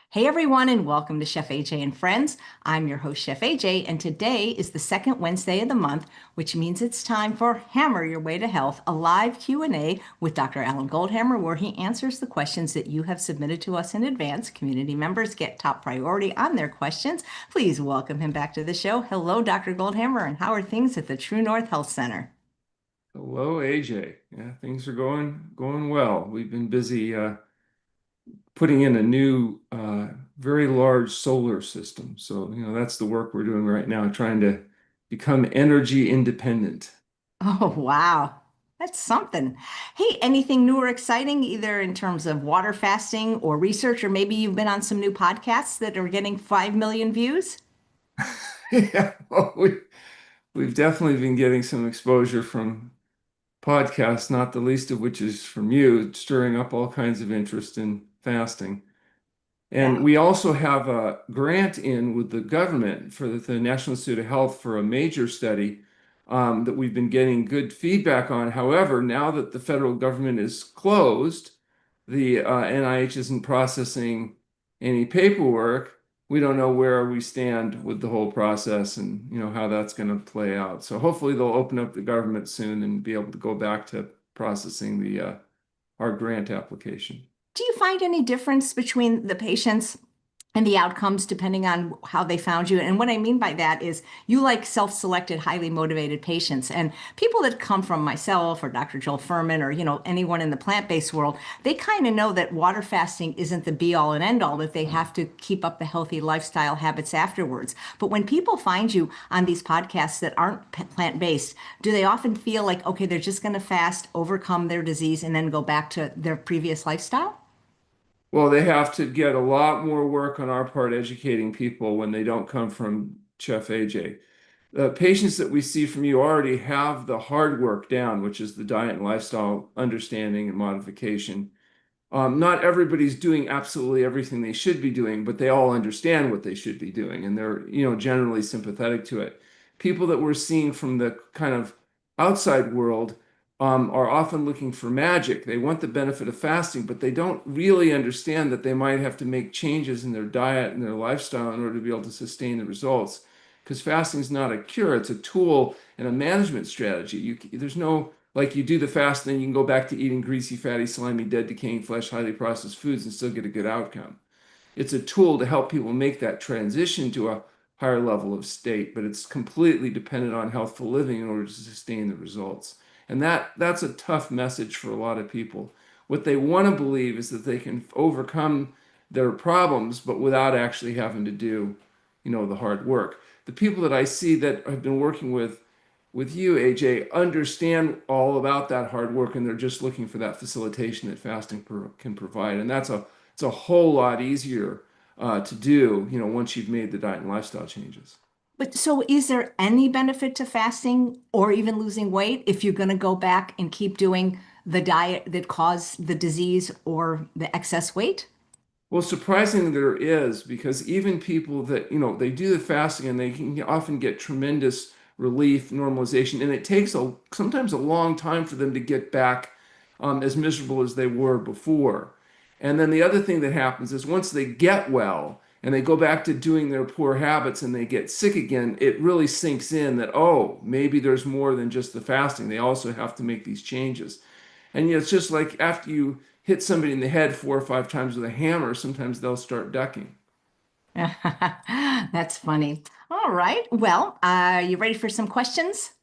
Hey everyone, and welcome to Chef AJ and Friends. I'm your host, Chef AJ, and today is the second Wednesday of the month, which means it's time for Hammer Your Way to Health, a live Q&A with Dr. Alan Goldhamer, where he answers the questions that you have submitted to us in advance. Community members get top priority on their questions. Please welcome him back to the show. Hello, Dr. Goldhamer, and how are things at the TrueNorth Health Center? Hello, AJ. Yeah, things are going well. We've been busy putting in a new, very large solar system. So, that's the work we're doing right now, trying to become energy independent. Oh, wow. That's something. Hey, anything new or exciting, either in terms of water fasting or research, or maybe you've been on some new podcasts that are getting 5 million views? Yeah, well, we've definitely been getting some exposure from podcasts, not the least of which is from you, stirring up all kinds of interest in fasting. Yeah. And we also have a grant in with the government for the National Institute of Health for a major study that we've been getting good feedback on. However, now that the federal government is closed, the NIH isn't processing any paperwork. We don't know where we stand with the whole process and how that's going to play out. So hopefully they'll open up the government soon and be able to go back to processing the our grant application. Do you find any difference between the patients and the outcomes depending on how they found you? And what I mean by that is you like self-selected, highly motivated patients. And people that come from myself or Dr. Joel Furman or, anyone in the plant-based world, they kind of know that water fasting isn't the be all and end all, that they have to keep up the healthy lifestyle habits afterwards. But when people find you on these podcasts that aren't plant-based, do they often feel like, okay, they're just going to fast, overcome their disease, and then go back to their previous lifestyle? Well, they have to get a lot more work on our part educating people when they don't come from Chef AJ. The patients that we see from you already have the hard work down, which is the diet and lifestyle understanding and modification. Not everybody's doing absolutely everything they should be doing, but they all understand what they should be doing, and they're, generally sympathetic to it. People that we're seeing from the kind of outside world are often looking for magic. They want the benefit of fasting, but they don't really understand that they might have to make changes in their diet and their lifestyle in order to be able to sustain the results. Because fasting is not a cure, it's a tool and a management strategy. There's no like you do the fast, and then you can go back to eating greasy, fatty, slimy, dead, decaying flesh, highly processed foods and still get a good outcome. It's a tool to help people make that transition to a higher level of state, but it's completely dependent on healthful living in order to sustain the results. And that's a tough message for a lot of people. What they want to believe is that they can overcome their problems, but without actually having to do, the hard work. The people that I see that have been working with you, AJ, understand all about that hard work, and they're just looking for that facilitation that can provide. And it's a whole lot easier to do, once you've made the diet and lifestyle changes. But so is there any benefit to fasting or even losing weight if you're going to go back and keep doing the diet that caused the disease or the excess weight? Well, surprisingly, there is because even people that, they do the fasting and they can often get tremendous relief, normalization, and it takes sometimes a long time for them to get back as miserable as they were before. And then the other thing that happens is once they get well and they go back to doing their poor habits and they get sick again, it really sinks in that, oh, maybe there's more than just the fasting. They also have to make these changes. And it's just like after you hit somebody in the head 4 or 5 times with a hammer, sometimes they'll start ducking. That's funny. All right. Well, you ready for some questions?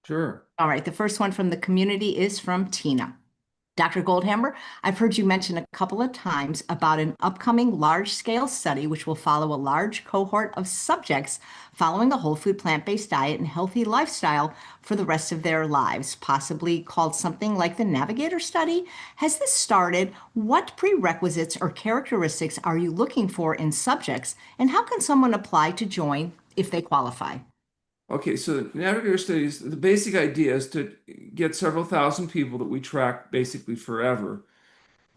Sure. All right. The first one from the community is from Tina. Dr. Goldhammer, I've heard you mention a couple of times about an upcoming large-scale study which will follow a large cohort of subjects following a whole food plant-based diet and healthy lifestyle for the rest of their lives, possibly called something like the Navigator study. Has this started? What prerequisites or characteristics are you looking for in subjects, and how can someone apply to join if they qualify? Okay, so the Navigator studies, the basic idea is to get several thousand people that we track basically forever.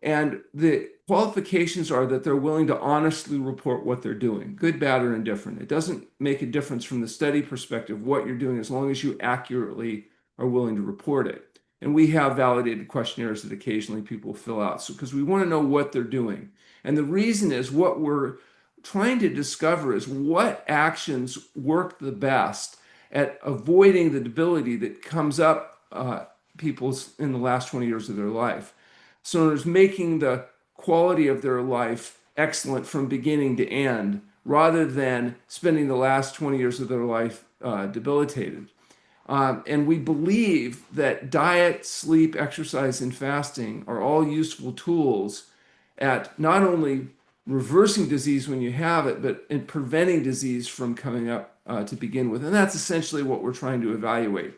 And the qualifications are that they're willing to honestly report what they're doing, good, bad, or indifferent. It doesn't make a difference from the study perspective what you're doing as long as you accurately are willing to report it. And we have validated questionnaires that occasionally people fill out. So, because we want to know what they're doing. And the reason is what we're trying to discover is what actions work the best at avoiding the debility that comes up people's in the last 20 years of their life. So it's making the quality of their life excellent from beginning to end, rather than spending the last 20 years of their life debilitated. And we believe that diet, sleep, exercise, and fasting are all useful tools at not only reversing disease when you have it, but in preventing disease from coming up to begin with. And that's essentially what we're trying to evaluate.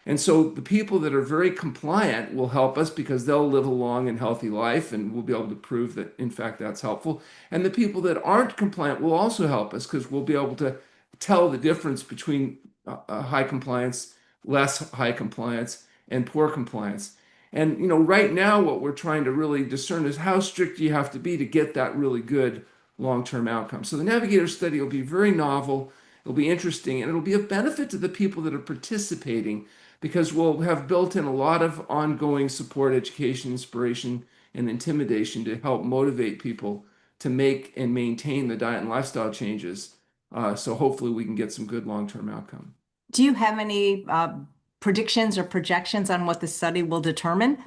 And so the people that are very compliant will help us because they'll live a long and healthy life, and we'll be able to prove that, in fact, that's helpful. And the people that aren't compliant will also help us because we'll be able to tell the difference between high compliance, less high compliance, and poor compliance. And right now, what we're trying to really discern is how strict you have to be to get that really good long-term outcome. So the Navigator study will be very novel, it'll be interesting, and it'll be of benefit to the people that are participating because we'll have built in a lot of ongoing support, education, inspiration, and intimidation to help motivate people to make and maintain the diet and lifestyle changes. So hopefully we can get some good long-term outcome. Do you have any predictions or projections on what the study will determine?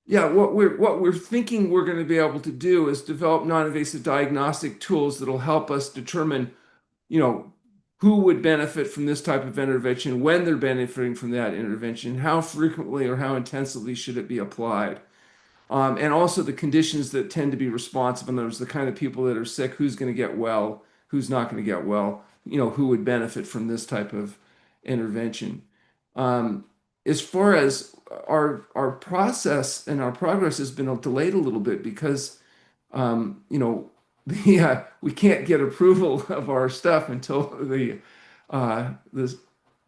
Yeah, what we're thinking we're going to be able to do is develop non-invasive diagnostic tools that'll help us determine, you know, who would benefit from this type of intervention, when they're benefiting from that intervention, how frequently or how intensively should it be applied. And also the conditions that tend to be responsive. In other words, the kind of people that are sick, who's going to get well, who's not going to get well, who would benefit from this type of intervention. Um, as far as our process and our progress has been delayed a little bit because, we can't get approval of our stuff until the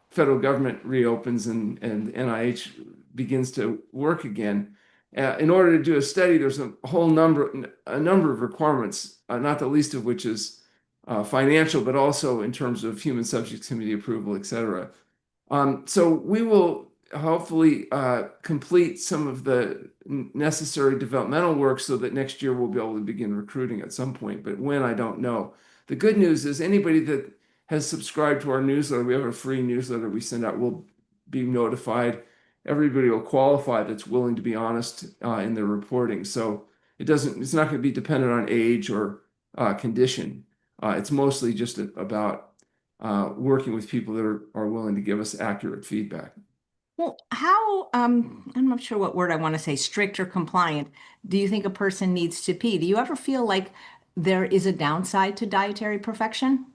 federal government reopens and NIH begins to work again. In order to do a study, there's a number of requirements, not the least of which is financial, but also in terms of human subjects committee approval, et cetera. So we will hopefully complete some of the necessary developmental work so that next year we'll be able to begin recruiting at some point. But when, I don't know. The good news is anybody that has subscribed to our newsletter, we have a free newsletter we send out, will be notified. Everybody will qualify that's willing to be honest in their reporting. So it's not going to be dependent on age or condition. It's mostly just about working with people that are willing to give us accurate feedback. Well, how, I'm not sure what word I want to say, strict or compliant, do you think a person needs to be? Do you ever feel like there is a downside to dietary perfection?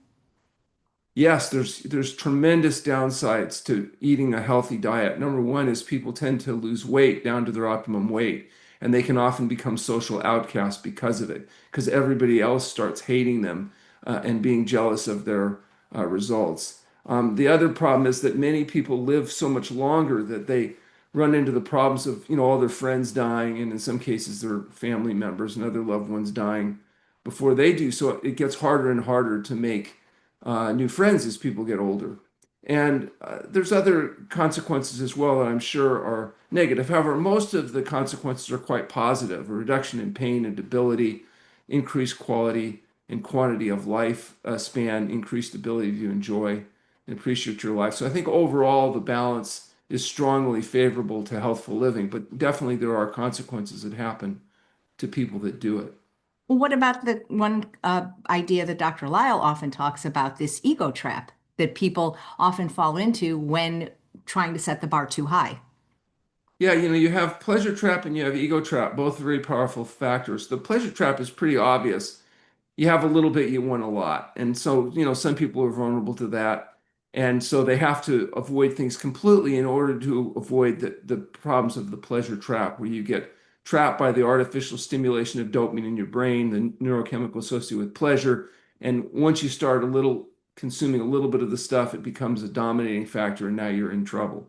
Yes, there's tremendous downsides to eating a healthy diet. Number one is people tend to lose weight down to their optimum weight, and they can often become social outcasts because of it, because everybody else starts hating them and being jealous of their results. The other problem is that many people live so much longer that they run into the problems of, all their friends dying, and in some cases their family members and other loved ones dying before they do. So it gets harder and harder to make new friends as people get older. And there's other consequences as well that I'm sure are negative. However, most of the consequences are quite positive: a reduction in pain and debility, increased quality and quantity of life span, increased ability to enjoy and appreciate your life. So I think overall the balance is strongly favorable to healthful living, but definitely there are consequences that happen to people that do it. Well, what about the one idea that Dr. Lisle often talks about, this ego trap that people often fall into when trying to set the bar too high? Yeah, you have pleasure trap and you have ego trap, both very powerful factors. The pleasure trap is pretty obvious. You have a little bit, you want a lot. And so, some people are vulnerable to that. And so they have to avoid things completely in order to avoid the problems of the pleasure trap, where you get trapped by the artificial stimulation of dopamine in your brain, the neurochemical associated with pleasure. And once you start consuming a little bit of the stuff, it becomes a dominating factor, and now you're in trouble.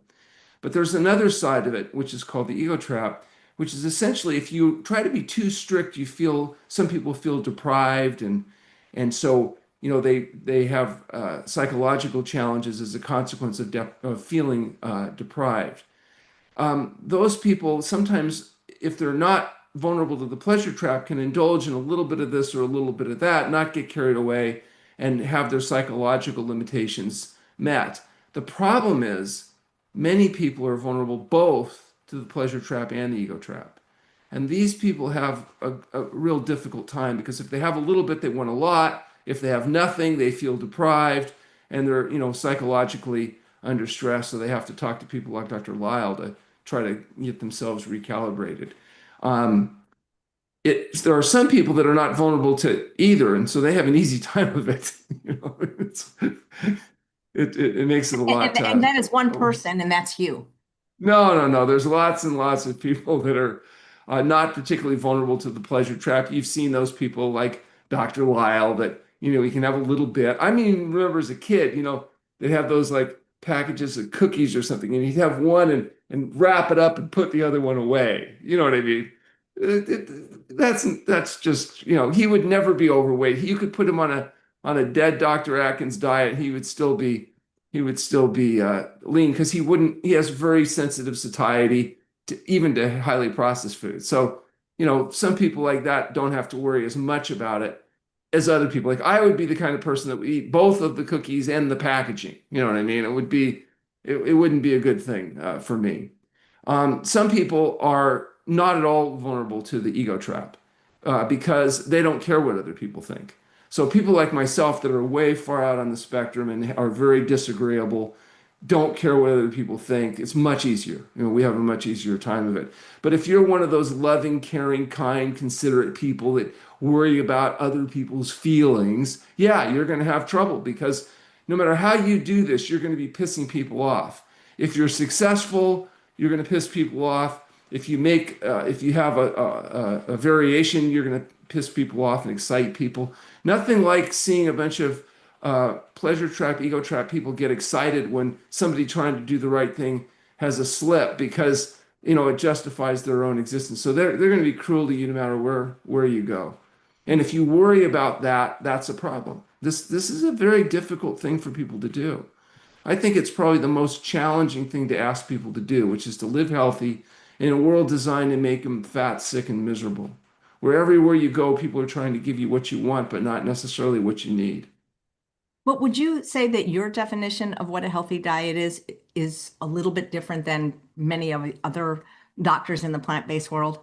But there's another side of it, which is called the ego trap, which is essentially if you try to be too strict, some people feel deprived, and so they have psychological challenges as a consequence of feeling deprived. those people sometimes, if they're not vulnerable to the pleasure trap, can indulge in a little bit of this or a little bit of that, not get carried away, and have their psychological limitations met. The problem is many people are vulnerable both to the pleasure trap and the ego trap. And these people have a real difficult time because if they have a little bit, they want a lot. If they have nothing, they feel deprived and they're, psychologically under stress. So they have to talk to people like Dr. Lisle to try to get themselves recalibrated. Um, there are some people that are not vulnerable to either, and so they have an easy time of it. It makes it a lot. And that is one person, and that's you. No, no, no. There's lots and lots of people that are not particularly vulnerable to the pleasure trap. You've seen those people like Dr. Lisle that, you can have a little bit. I mean, remember as a kid, they'd have those like packages of cookies or something, and he'd have one and wrap it up and put the other one away. You know what I mean? That's just, he would never be overweight. You could put him on a dead Dr. Atkins diet, he would still be lean because he has very sensitive satiety even to highly processed foods. So, some people like that don't have to worry as much about it as other people. Like I would be the kind of person that would eat both of the cookies and the packaging. You know what I mean? It wouldn't be a good thing for me. Some people are not at all vulnerable to the ego trap because they don't care what other people think. So people like myself that are way far out on the spectrum and are very disagreeable, don't care what other people think. It's much easier. We have a much easier time of it. But if you're one of those loving, caring, kind, considerate people that worry about other people's feelings, yeah, you're going to have trouble because no matter how you do this, you're going to be pissing people off. If you're successful, you're going to piss people off. If you have a variation, you're going to piss people off and excite people. Nothing like seeing a bunch of pleasure trap, ego trap people get excited when somebody trying to do the right thing has a slip because it justifies their own existence. So they're going to be cruel to you no matter where you go. And if you worry about that, that's a problem. This is a very difficult thing for people to do. I think it's probably the most challenging thing to ask people to do, which is to live healthy in a world designed to make them fat, sick, and miserable. Where everywhere you go, people are trying to give you what you want, but not necessarily what you need. But would you say that your definition of what a healthy diet is a little bit different than many of the other doctors in the plant-based world?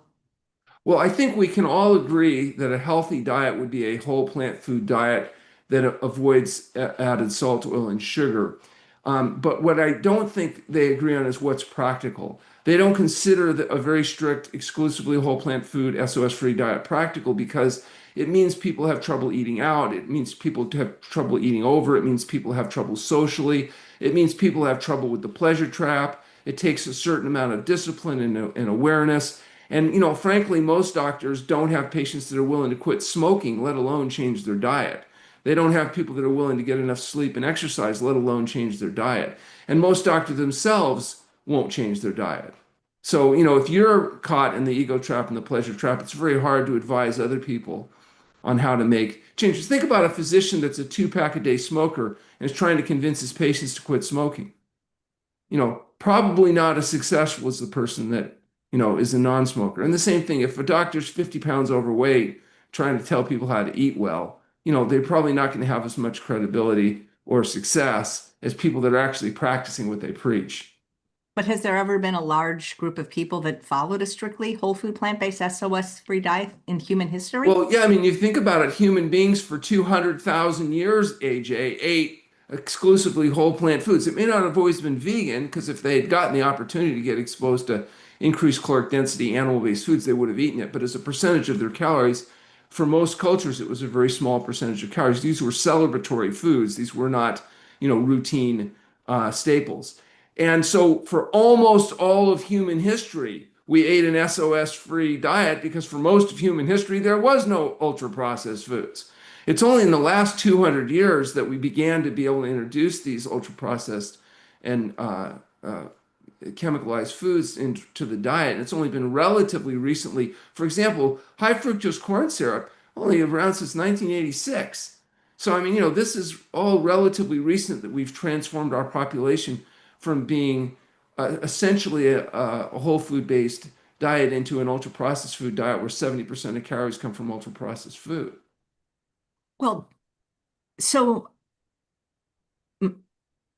Well, I think we can all agree that a healthy diet would be a whole plant food diet that avoids added salt, oil, and sugar. But what I don't think they agree on is what's practical. They don't consider a very strict, exclusively whole plant food, SOS-free diet practical because it means people have trouble eating out. It means people have trouble eating over. It means people have trouble socially. It means people have trouble with the pleasure trap. It takes a certain amount of discipline and awareness. And, frankly, most doctors don't have patients that are willing to quit smoking, let alone change their diet. They don't have people that are willing to get enough sleep and exercise, let alone change their diet. And most doctors themselves won't change their diet. So, if you're caught in the ego trap and the pleasure trap, it's very hard to advise other people on how to make changes. Think about a physician that's a 2-pack-a-day smoker and is trying to convince his patients to quit smoking. Probably not as successful as the person that, is a non-smoker. And the same thing, if a doctor's 50 pounds overweight trying to tell people how to eat well, they're probably not going to have as much credibility or success as people that are actually practicing what they preach. But has there ever been a large group of people that followed a strictly whole food plant-based SOS-free diet in human history? Well, yeah, I mean, you think about it, human beings for 200,000 years, AJ, ate exclusively whole plant foods. It may not have always been vegan, because if they had gotten the opportunity to get exposed to increased caloric density animal-based foods, they would have eaten it. But as a percentage of their calories, for most cultures, it was a very small percentage of calories. These were celebratory foods. These were not, routine staples. And so for almost all of human history, we ate an SOS-free diet because for most of human history, there was no ultra-processed foods. It's only in the last 200 years that we began to be able to introduce these ultra-processed and chemicalized foods into the diet. And it's only been relatively recently. For example, high fructose corn syrup, only around since 1986. So, I mean, this is all relatively recent that we've transformed our population from being essentially a whole food based diet into an ultra processed food diet where 70% of calories come from ultra processed food. Well, so mm,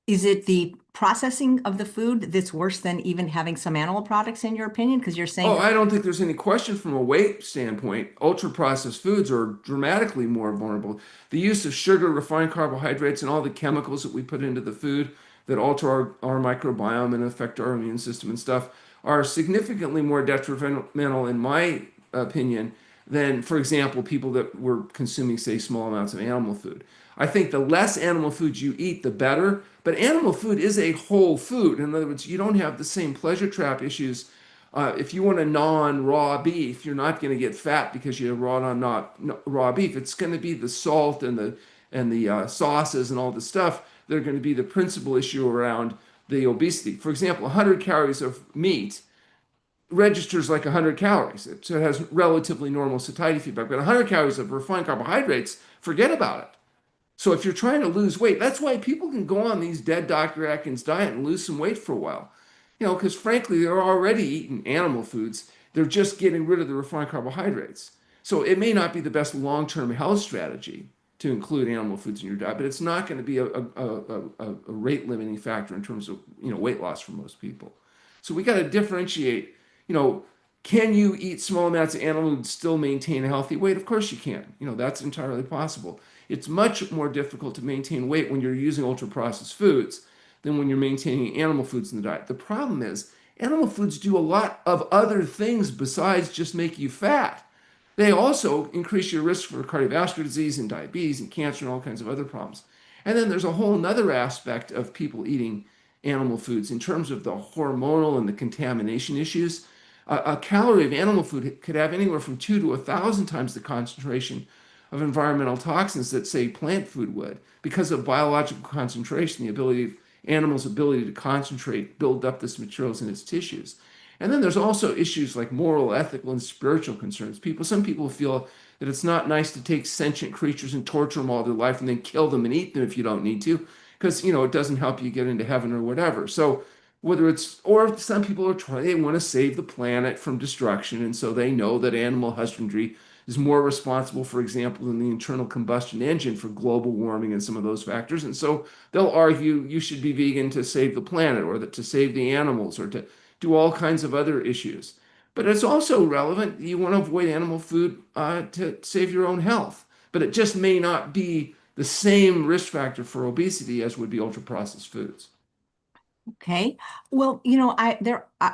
is it the processing of the food that's worse than even having some animal products, in your opinion? Because you're saying Oh, that. I don't think there's any question from a weight standpoint. Ultra processed foods are dramatically more vulnerable. The use of sugar, refined carbohydrates, and all the chemicals that we put into the food that alter our microbiome and affect our immune system and stuff are significantly more detrimental, in my opinion, than, for example, people that were consuming, say, small amounts of animal food. I think the less animal foods you eat, the better. But animal food is a whole food. In other words, you don't have the same pleasure trap issues if you want a non-raw beef, you're not going to get fat because you have raw beef. It's going to be the salt and the sauces and all the stuff that are going to be the principal issue around the obesity. For example, 100 calories of meat registers like 100 calories. So it has relatively normal satiety feedback. But 100 calories of refined carbohydrates, forget about it. So if you're trying to lose weight, that's why people can go on these dead Dr. Atkins diet and lose some weight for a while. Because frankly, they're already eating animal foods. They're just getting rid of the refined carbohydrates. So it may not be the best long-term health strategy to include animal foods in your diet, but it's not going to be a rate limiting factor in terms of weight loss for most people. So we got to differentiate. You know, can you eat small amounts of animal and still maintain a healthy weight? Of course you can. That's entirely possible. It's much more difficult to maintain weight when you're using ultra processed foods than when you're maintaining animal foods in the diet. The problem is animal foods do a lot of other things besides just make you fat. They also increase your risk for cardiovascular disease and diabetes and cancer and all kinds of other problems. And then there's a whole other aspect of people eating animal foods in terms of the hormonal and the contamination issues. A calorie of animal food could have anywhere from 2 to 1,000 times the concentration of environmental toxins that, say, plant food would, because of biological concentration, the ability of animals' ability to concentrate, build up this materials in its tissues. And then there's also issues like moral, ethical, and spiritual concerns. Some people feel that it's not nice to take sentient creatures and torture them all their life and then kill them and eat them if you don't need to, because it doesn't help you get into heaven or whatever. So or some people they want to save the planet from destruction, and so they know that animal husbandry is more responsible, for example, than the internal combustion engine for global warming and some of those factors. And so they'll argue you should be vegan to save the planet or to save the animals or to do all kinds of other issues. But it's also relevant. You want to avoid animal food to save your own health. But it just may not be the same risk factor for obesity as would be ultra processed foods. Okay. Well,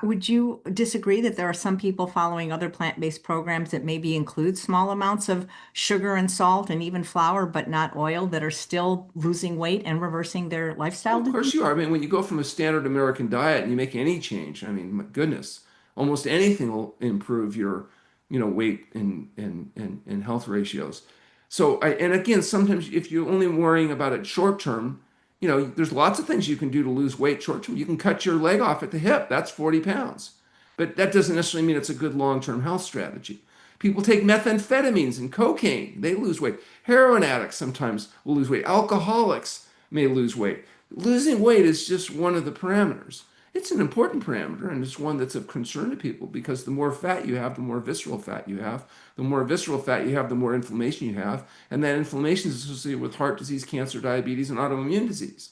would you disagree that there are some people following other plant-based programs that maybe include small amounts of sugar and salt and even flour, but not oil, that are still losing weight and reversing their Well, lifestyle of disease? course you are. I mean, when you go from a standard American diet and you make any change, I mean, my goodness, almost anything will improve your, weight and health ratios. So and again, sometimes if you're only worrying about it short term, there's lots of things you can do to lose weight short term. You can cut your leg off at the hip. That's 40 pounds. But that doesn't necessarily mean it's a good long-term health strategy. People take methamphetamines and cocaine. They lose weight. Heroin addicts sometimes will lose weight. Alcoholics may lose weight. Losing weight is just one of the parameters. It's an important parameter, and it's one that's of concern to people because the more fat you have, the more visceral fat you have. The more visceral fat you have, the more inflammation you have. And that inflammation is associated with heart disease, cancer, diabetes, and autoimmune disease.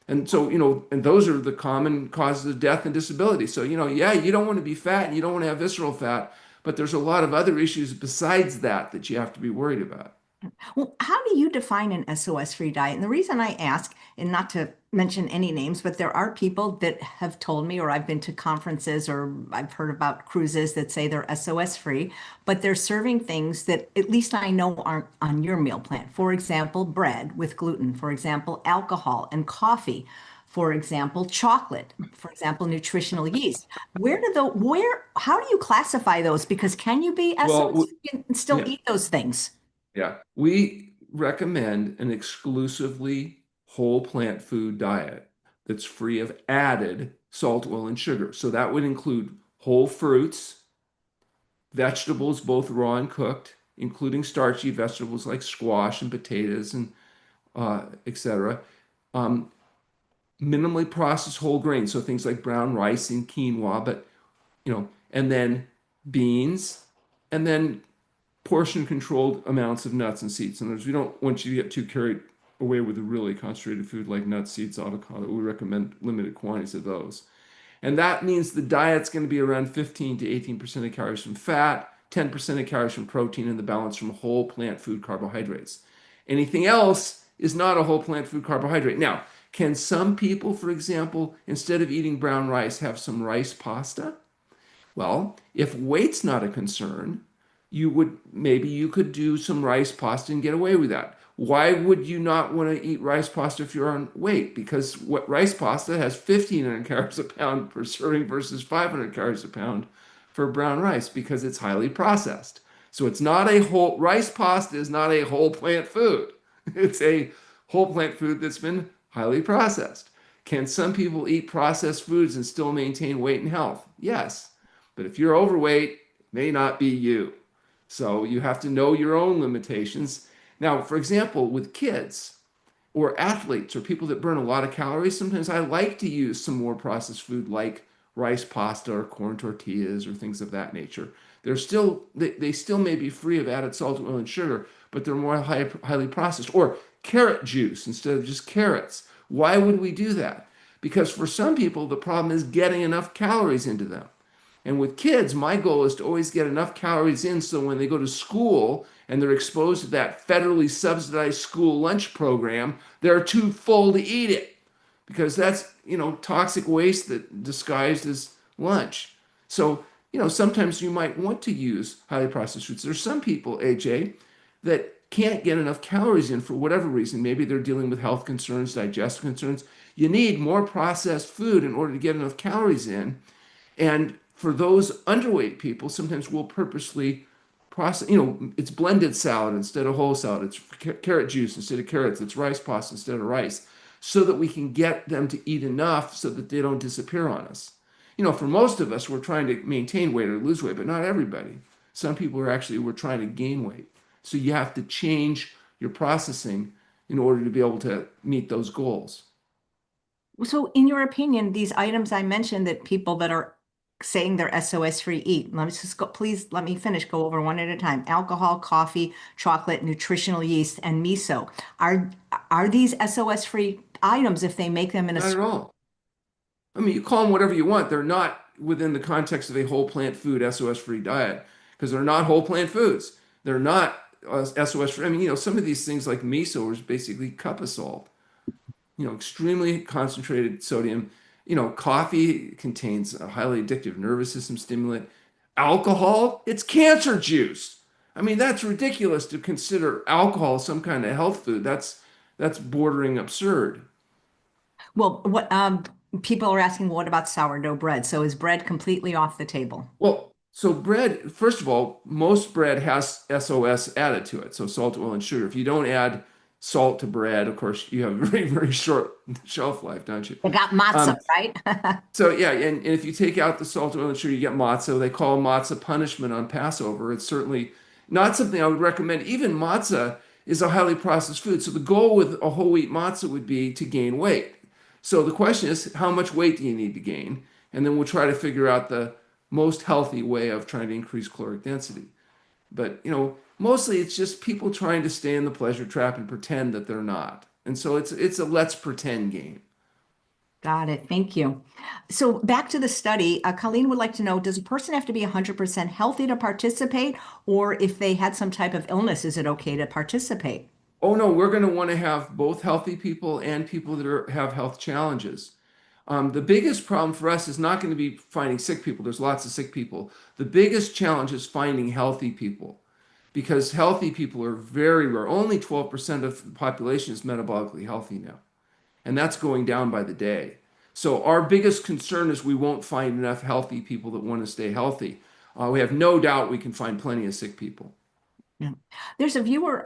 And so, and those are the common causes of death and disability. So, yeah, you don't want to be fat and you don't want to have visceral fat, but there's a lot of other issues besides that you have to be worried about. Well, how do you define an SOS-free diet? And the reason I ask, and not to mention any names, but there are people that have told me, or I've been to conferences, or I've heard about cruises that say they're SOS-free, but they're serving things that at least I know aren't on your meal plan. For example, bread with gluten. For example, alcohol and coffee. For example, chocolate. For example, nutritional yeast. How do you classify those? Because can you be Well, SOS-free and still yeah, eat those things? yeah. We recommend an exclusively whole plant food diet that's free of added salt, oil, and sugar. So that would include whole fruits, vegetables, both raw and cooked, including starchy vegetables like squash and potatoes and etc. minimally processed whole grains, so things like brown rice and quinoa, but and then beans, and then portion controlled amounts of nuts and seeds. And we don't want you to get too carried away with a really concentrated food like nuts, seeds, avocado. We recommend limited quantities of those. And that means the diet's going to be around 15 to 18% of calories from fat, 10% of calories from protein, and the balance from whole plant food carbohydrates. Anything else is not a whole plant food carbohydrate. Now, can some people, for example, instead of eating brown rice, have some rice pasta? Well, if weight's not a concern, you could do some rice pasta and get away with that. Why would you not want to eat rice pasta if you're on weight? Because what rice pasta has 1,500 calories a pound per serving versus 500 calories a pound for brown rice because it's highly processed. So it's not a whole rice pasta is not a whole plant food. It's a whole plant food that's been highly processed. Can some people eat processed foods and still maintain weight and health? Yes. But if you're overweight, it may not be you. So you have to know your own limitations. Now, for example, with kids or athletes or people that burn a lot of calories, sometimes I like to use some more processed food like rice pasta or corn tortillas or things of that nature. They still may be free of added salt, oil, and sugar, but they're more highly processed. Or carrot juice instead of just carrots. Why would we do that? Because for some people, the problem is getting enough calories into them. And with kids, my goal is to always get enough calories in so when they go to school and they're exposed to that federally subsidized school lunch program, they're too full to eat it because that's, toxic waste that disguised as lunch. So, sometimes you might want to use highly processed foods. There's some people, AJ, that can't get enough calories in for whatever reason. Maybe they're dealing with health concerns, digestive concerns. You need more processed food in order to get enough calories in. And for those underweight people, sometimes we'll purposely process, it's blended salad instead of whole salad. It's carrot juice instead of carrots. It's rice pasta instead of rice, so that we can get them to eat enough so that they don't disappear on us. For most of us, we're trying to maintain weight or lose weight, but not everybody. Some people we're trying to gain weight. So you have to change your processing in order to be able to meet those goals. So, in your opinion, these items I mentioned that people that are saying they're SOS-free eat, let me just go, please let me finish, go over one at a time. Alcohol, coffee, chocolate, nutritional yeast, and miso. Are are these SOS-free items if they make them in a Not at all. I mean, you call them whatever you want. They're not within the context of a whole plant food SOS-free diet because they're not whole plant foods. They're not SOS-free. I mean, some of these things like miso is basically cup of salt. Extremely concentrated sodium. Coffee contains a highly addictive nervous system stimulant. Alcohol, it's cancer juice. I mean, that's ridiculous to consider alcohol some kind of health food. That's bordering absurd. well, what people are asking, what about sourdough bread? So is bread completely off the table? Well, so bread, first of all, most bread has SOS added to it, so salt, oil, and sugar. If you don't add salt to bread, of course, you have a very, very short shelf life, don't you? They got matzah, Um, right? So yeah, and if you take out the salt, oil, and sugar, you get matzah. They call matzah punishment on Passover. It's certainly not something I would recommend. Even matzah is a highly processed food. So the goal with a whole wheat matzah would be to gain weight. So the question is, how much weight do you need to gain? And then we'll try to figure out the most healthy way of trying to increase caloric density. But mostly it's just people trying to stay in the pleasure trap and pretend that they're not. And so it's a let's pretend game. Got it. Thank you. So back to the study, Colleen would like to know, does a person have to be 100% healthy to participate? Or if they had some type of illness, is it okay to participate? Oh no, we're going to want to have both healthy people and people that have health challenges. The biggest problem for us is not going to be finding sick people. There's lots of sick people. The biggest challenge is finding healthy people because healthy people are very rare. Only 12% of the population is metabolically healthy now, and that's going down by the day. So our biggest concern is we won't find enough healthy people that want to stay healthy. We have no doubt we can find plenty of sick people. Yeah. There's a viewer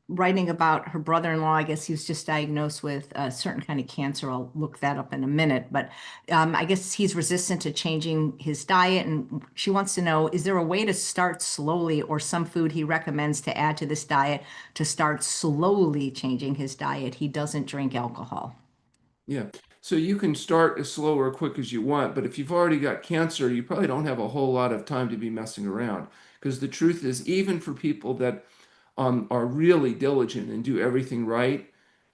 writing about her brother-in-law. I guess he was just diagnosed with a certain kind of cancer. I'll look that up in a minute. But I guess he's resistant to changing his diet. And she wants to know, is there a way to start slowly or some food he recommends to add to this diet to start slowly changing his diet? He doesn't drink alcohol. Yeah. So you can start as slow or quick as you want, but if you've already got cancer, you probably don't have a whole lot of time to be messing around. Because the truth is, even for people that are really diligent and do everything right,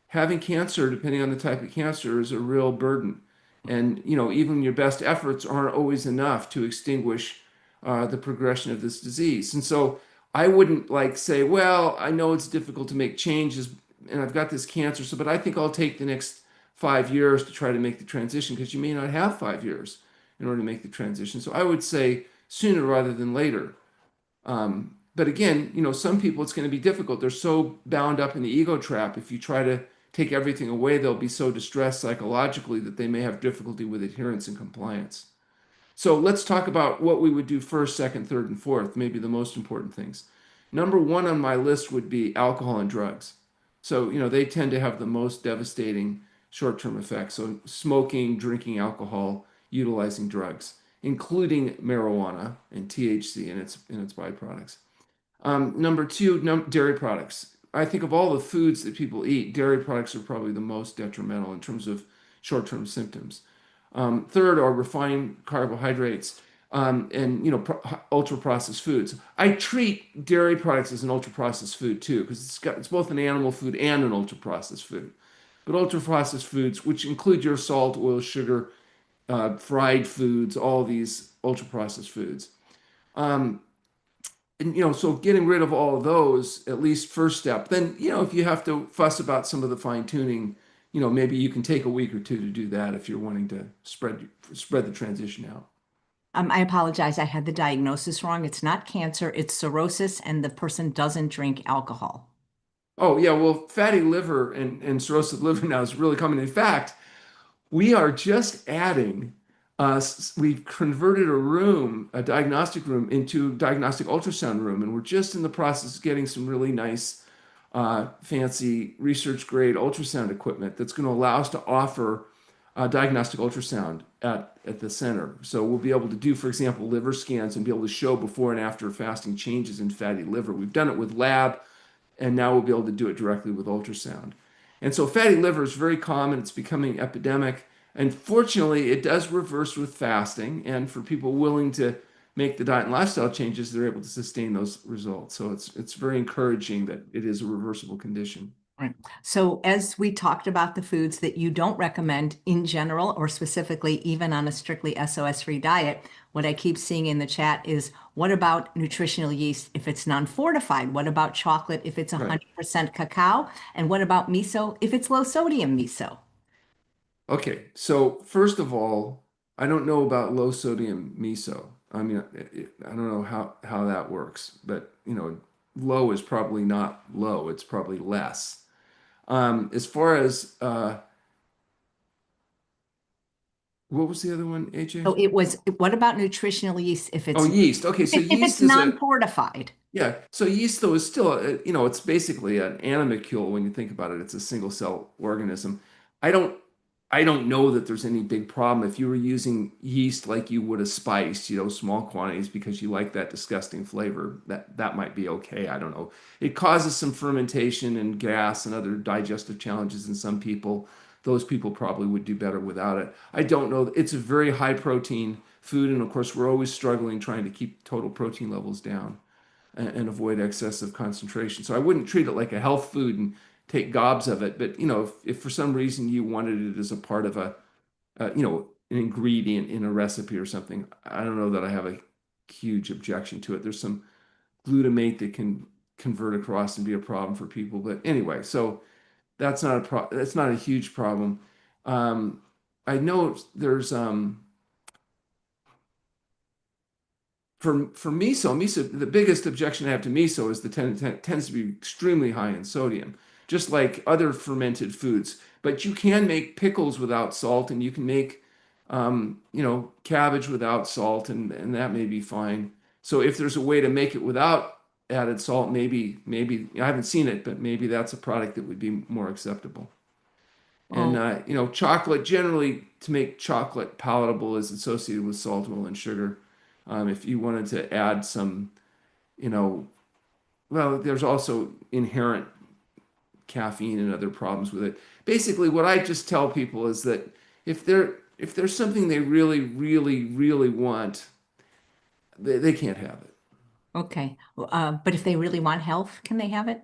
having cancer, depending on the type of cancer, is a real burden. And even your best efforts aren't always enough to extinguish the progression of this disease. And so I wouldn't like say, well, I know it's difficult to make changes, and I've got this cancer, so but I think I'll take the next 5 years to try to make the transition, because you may not have 5 years in order to make the transition. So I would say sooner rather than later. But again, some people it's going to be difficult. They're so bound up in the ego trap. If you try to take everything away, they'll be so distressed psychologically that they may have difficulty with adherence and compliance. So let's talk about what we would do first, second, third, and fourth, maybe the most important things. Number one on my list would be alcohol and drugs. So, they tend to have the most devastating short-term effects. So smoking, drinking alcohol, utilizing drugs, including marijuana and THC and its byproducts. Number two, dairy products. I think of all the foods that people eat, dairy products are probably the most detrimental in terms of short-term symptoms. Third are refined carbohydrates and ultra-processed foods. I treat dairy products as an ultra-processed food too, because it's both an animal food and an ultra-processed food. But ultra-processed foods, which include your salt, oil, sugar, fried foods, all these ultra-processed foods. Um, and so getting rid of all of those, at least first step. Then if you have to fuss about some of the fine tuning, maybe you can take a week or two to do that if you're wanting to spread the transition out. I apologize. I had the diagnosis wrong. It's not cancer, it's cirrhosis, and the person doesn't drink alcohol. Oh yeah, well, fatty liver and cirrhosis liver now is really common. In fact, we are just adding, we've converted a diagnostic room into a diagnostic ultrasound room, and we're just in the process of getting some really nice, fancy research grade ultrasound equipment that's going to allow us to offer diagnostic ultrasound at the center. So we'll be able to do, for example, liver scans and be able to show before and after fasting changes in fatty liver. We've done it with lab, and now we'll be able to do it directly with ultrasound. And so fatty liver is very common. It's becoming epidemic. And fortunately, it does reverse with fasting. And for people willing to make the diet and lifestyle changes, they're able to sustain those results. So it's very encouraging that it is a reversible condition. Right. So, as we talked about the foods that you don't recommend in general, or specifically even on a strictly SOS-free diet, what I keep seeing in the chat is, what about nutritional yeast if it's non-fortified? What about chocolate if it's Right. 100% cacao? And what about miso if it's low sodium miso? Okay. So first of all, I don't know about low sodium miso. I mean, I don't know how that works, but low is probably not low. It's probably less. As far as what was the other one, AJ? So it was, what about nutritional yeast if Oh, it's yeast. Okay, so if it's yeast is a non-fortified? yeah. So yeast though is still it's basically an animalcule when you think about it. It's a single cell organism. I don't I don't know that there's any big problem if you were using yeast like you would a spice, small quantities because you like that disgusting flavor. That might be okay. I don't know. It causes some fermentation and gas and other digestive challenges in some people. Those people probably would do better without it. I don't know. It's a very high protein food, and of course, we're always struggling trying to keep total protein levels down and avoid excessive concentration. So I wouldn't treat it like a health food and take gobs of it. But if for some reason you wanted it as a part of an ingredient in a recipe or something, I don't know that I have a huge objection to it. There's some glutamate that can convert across and be a problem for people. But anyway, so that's not a huge problem. Um, I know there's for miso, the biggest objection I have to miso is the tends to be extremely high in sodium, just like other fermented foods. But you can make pickles without salt, and you can make, cabbage without salt, and that may be fine. So if there's a way to make it without added salt, maybe I haven't seen it, but maybe that's a product that would be more acceptable. And Oh, chocolate generally to make chocolate palatable is associated with salt, oil, and sugar. If you wanted to add some, you know, well, there's also inherent caffeine and other problems with it. Basically, what I just tell people is that if there's something they really, really, really want, they can't have it. Okay. But if they really want health, can they have it?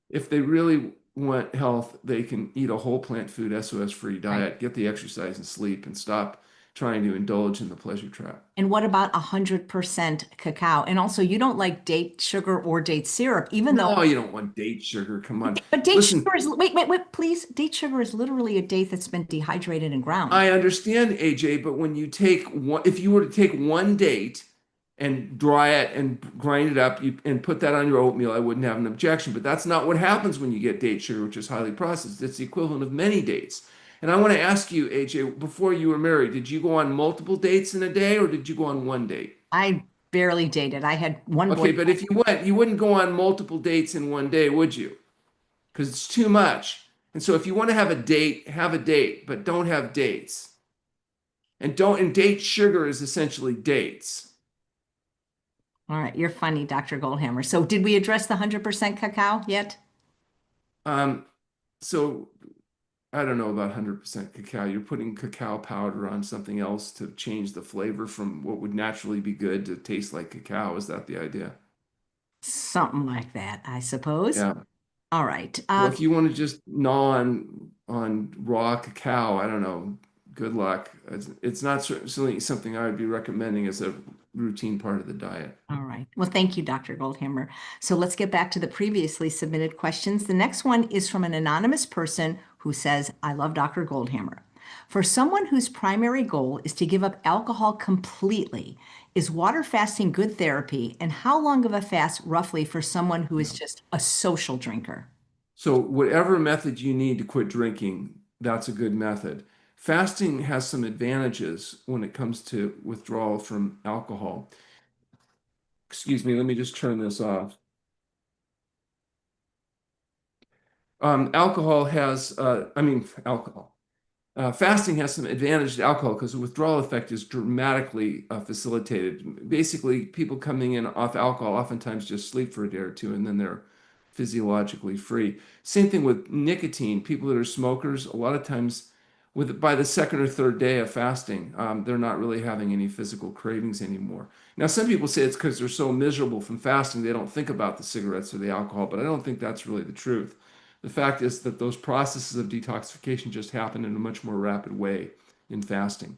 If they really want health, they can eat a whole plant food, SOS-free Right. diet, get the exercise and sleep, and stop trying to indulge in the pleasure trap. And what about 100% cacao? And also, you don't like date sugar or date syrup, even though, No, you don't want date sugar. Come on. but date Listen, sugar is, wait, wait, wait, please. Date sugar is literally a date that's been dehydrated and ground. I understand, AJ, but when you take one, if you were to take one date and dry it and grind it up and put that on your oatmeal, I wouldn't have an objection. But that's not what happens when you get date sugar, which is highly processed. It's the equivalent of many dates. And I want to ask you, AJ, before you were married, did you go on multiple dates in a day or did you go on one date? I barely dated. I had one Okay, boyfriend. but if you went, you wouldn't go on multiple dates in one day, would you? Because it's too much. And so if you want to have a date, but don't have dates. And date sugar is essentially dates. All right, you're funny, Dr. Goldhammer. So, did we address the 100% cacao yet? Um, so I don't know about 100% cacao. You're putting cacao powder on something else to change the flavor from what would naturally be good to taste like cacao. Is that the idea? Something like that, I suppose. Yeah. All right. Well, if you want to just gnaw on raw cacao, I don't know. Good luck. It's not certainly something I would be recommending as a routine part of the diet. All right. Well, thank you, Dr. Goldhammer. So let's get back to the previously submitted questions. The next one is from an anonymous person who says, I love Dr. Goldhammer. For someone whose primary goal is to give up alcohol completely, is water fasting good therapy? And how long of a fast, roughly, for someone who is Yeah. just a social drinker? So whatever method you need to quit drinking, that's a good method. Fasting has some advantages when it comes to withdrawal from alcohol. Excuse me, let me just turn this off. Alcohol has, I mean, alcohol. Fasting has some advantage to alcohol because the withdrawal effect is dramatically facilitated. Basically, people coming in off alcohol oftentimes just sleep for a day or two and then they're physiologically free. Same thing with nicotine. People that are smokers, a lot of times, by the second or third day of fasting, they're not really having any physical cravings anymore. Now, some people say it's because they're so miserable from fasting they don't think about the cigarettes or the alcohol, but I don't think that's really the truth. The fact is that those processes of detoxification just happen in a much more rapid way in fasting.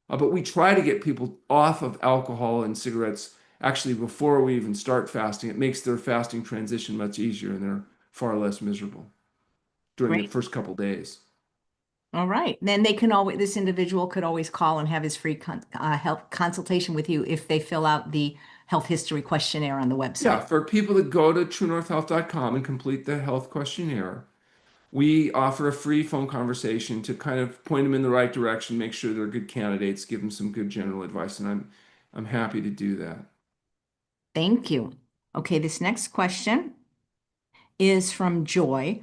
But we try to get people off of alcohol and cigarettes actually before we even start fasting. It makes their fasting transition much easier and they're far less miserable during the Great. first couple days. All right. Then they can always, this individual could always call and have his free health consultation with you if they fill out the health history questionnaire on the Yeah, website. for people that go to TrueNorthHealth.com and complete the health questionnaire, we offer a free phone conversation to kind of point them in the right direction, make sure they're good candidates, give them some good general advice, and I'm happy to do that. Thank you. Okay, this next question is from Joy.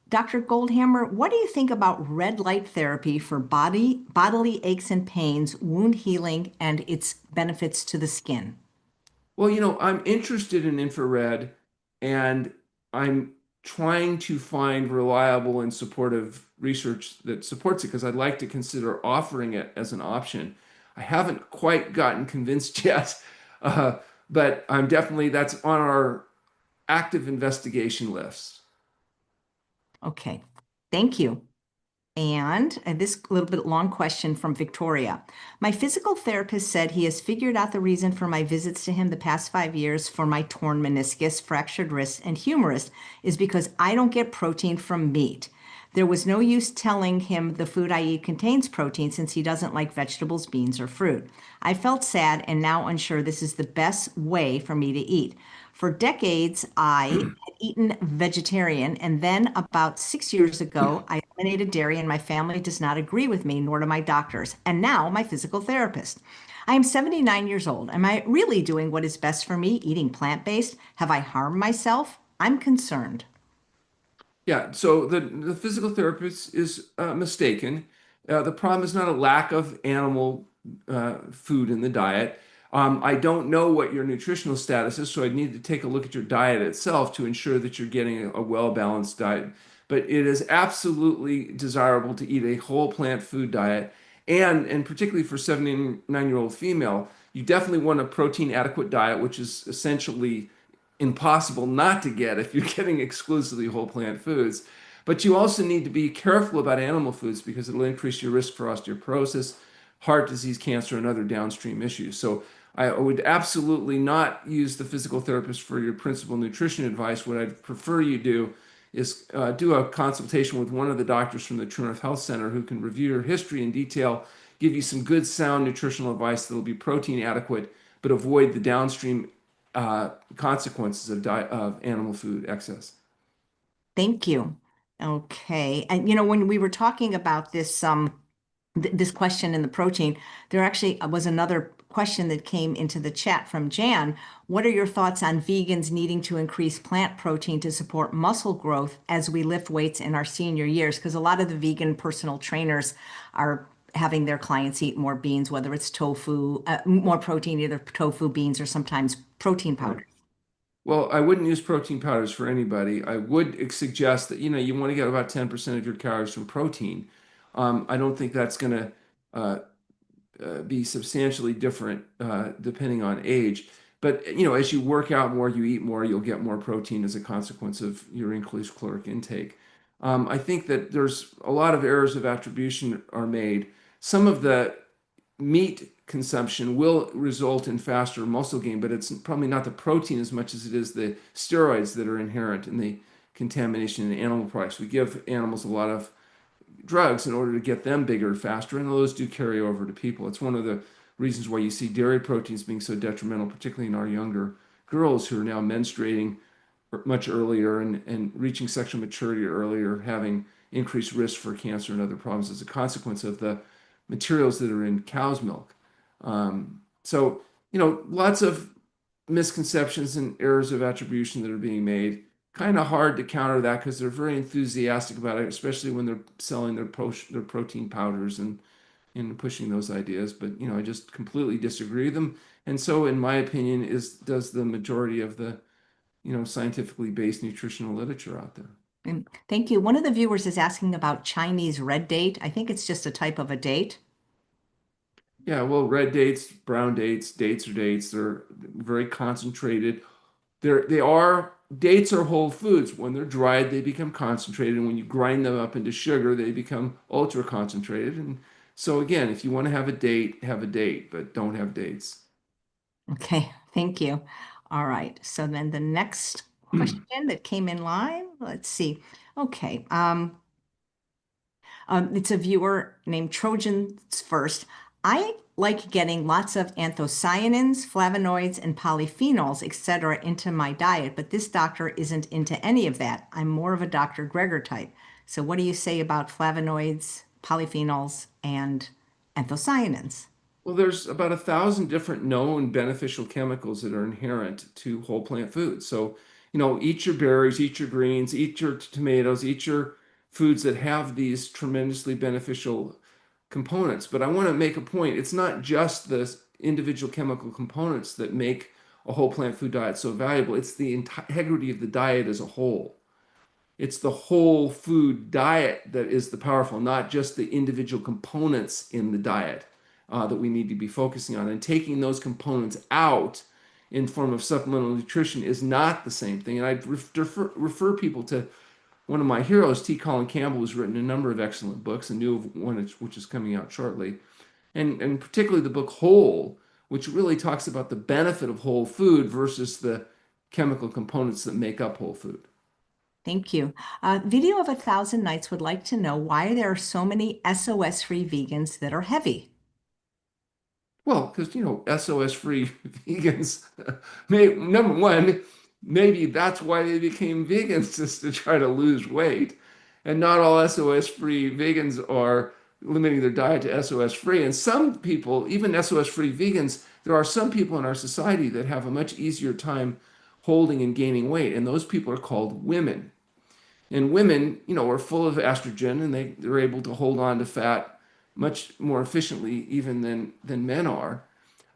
Dr. Goldhammer, what do you think about red light therapy for bodily aches and pains, wound healing, and its benefits to the skin? Well, I'm interested in infrared and I'm trying to find reliable and supportive research that supports it because I'd like to consider offering it as an option. I haven't quite gotten convinced yet, uh, but that's on our active investigation list. Okay, thank you. And this little bit long question from Victoria. My physical therapist said he has figured out the reason for my visits to him the past 5 years for my torn meniscus, fractured wrist, and humerus is because I don't get protein from meat. There was no use telling him the food I eat contains protein since he doesn't like vegetables, beans, or fruit. I felt sad and now unsure this is the best way for me to eat. For decades, I had eaten vegetarian, and then about 6 years ago, I eliminated dairy, and my family does not agree with me, nor do my doctors, and now my physical therapist. I am 79 years old. Am I really doing what is best for me, eating plant-based? Have I harmed myself? I'm concerned. Yeah, so the physical therapist is mistaken. The problem is not a lack of animal food in the diet. I don't know what your nutritional status is, so I need to take a look at your diet itself to ensure that you're getting a well-balanced diet. but it is absolutely desirable to eat a whole plant food diet. And particularly for 79-year-old female, you definitely want a protein adequate diet, which is essentially impossible not to get if you're getting exclusively whole plant foods. But you also need to be careful about animal foods because it'll increase your risk for osteoporosis, heart disease, cancer, and other downstream issues. So I would absolutely not use the physical therapist for your principal nutrition advice. What I'd prefer you do is do a consultation with one of the doctors from the TrueNorth Health Center who can review your history in detail, give you some good, sound nutritional advice that'll be protein adequate, but avoid the downstream consequences of animal food excess. Thank you. Okay. And when we were talking about this question in the protein, there actually was another question that came into the chat from Jan. What are your thoughts on vegans needing to increase plant protein to support muscle growth as we lift weights in our senior years? Because a lot of the vegan personal trainers are having their clients eat more beans, whether it's tofu, more protein, either tofu, beans, or sometimes protein Right. powder. Well, I wouldn't use protein powders for anybody. I would suggest that you want to get about 10% of your calories from protein. I don't think that's going to uh, be substantially different depending on age. But as you work out more, you eat more, you'll get more protein as a consequence of your increased caloric intake. I think that there's a lot of errors of attribution are made. Some of the meat consumption will result in faster muscle gain, but it's probably not the protein as much as it is the steroids that are inherent in the contamination in animal products. We give animals a lot of drugs in order to get them bigger faster, and those do carry over to people. It's one of the reasons why you see dairy proteins being so detrimental, particularly in our younger girls who are now menstruating much earlier and reaching sexual maturity earlier, having increased risk for cancer and other problems as a consequence of the materials that are in cow's milk. So, lots of misconceptions and errors of attribution that are being made. Kind of hard to counter that because they're very enthusiastic about it, especially when they're selling their protein powders and pushing those ideas. But I just completely disagree with them. And so, in my opinion, does the majority of the scientifically based nutritional literature out there. And thank you. One of the viewers is asking about Chinese red date. I think it's just a type of a date. Yeah, well, red dates, brown dates, dates are dates. They're very concentrated. Dates are whole foods. When they're dried, they become concentrated. And when you grind them up into sugar, they become ultra concentrated. And so again, if you want to have a date, but don't have dates. Okay, thank you. All right. So then the next question that came in line, let's see. Okay. It's a viewer named Trojans First. I like getting lots of anthocyanins, flavonoids, and polyphenols, etc., into my diet, but this doctor isn't into any of that. I'm more of a Dr. Greger type. So, what do you say about flavonoids, polyphenols, and anthocyanins? Well, there's about 1,000 different known beneficial chemicals that are inherent to whole plant foods. So, eat your berries, eat your greens, eat your tomatoes, eat your foods that have these tremendously beneficial components. But I want to make a point. It's not just the individual chemical components that make a whole plant food diet so valuable. It's the integrity of the diet as a whole. It's the whole food diet that is the powerful, not just the individual components in the diet that we need to be focusing on. And taking those components out in form of supplemental nutrition is not the same thing. And I refer people to one of my heroes, T. Colin Campbell, who's written a number of excellent books, a new one which is coming out shortly, and particularly the book Whole, which really talks about the benefit of whole food versus the chemical components that make up whole food. Thank you. Video of 1,000 Nights would like to know why there are so many SOS-free vegans that are heavy. Well, because SOS-free vegans, number one, maybe that's why they became vegans, just to try to lose weight. And not all SOS-free vegans are limiting their diet to SOS-free. And some people, even SOS-free vegans, there are some people in our society that have a much easier time holding and gaining weight, and those people are called women. And women, are full of estrogen, and they're able to hold on to fat much more efficiently even than men are.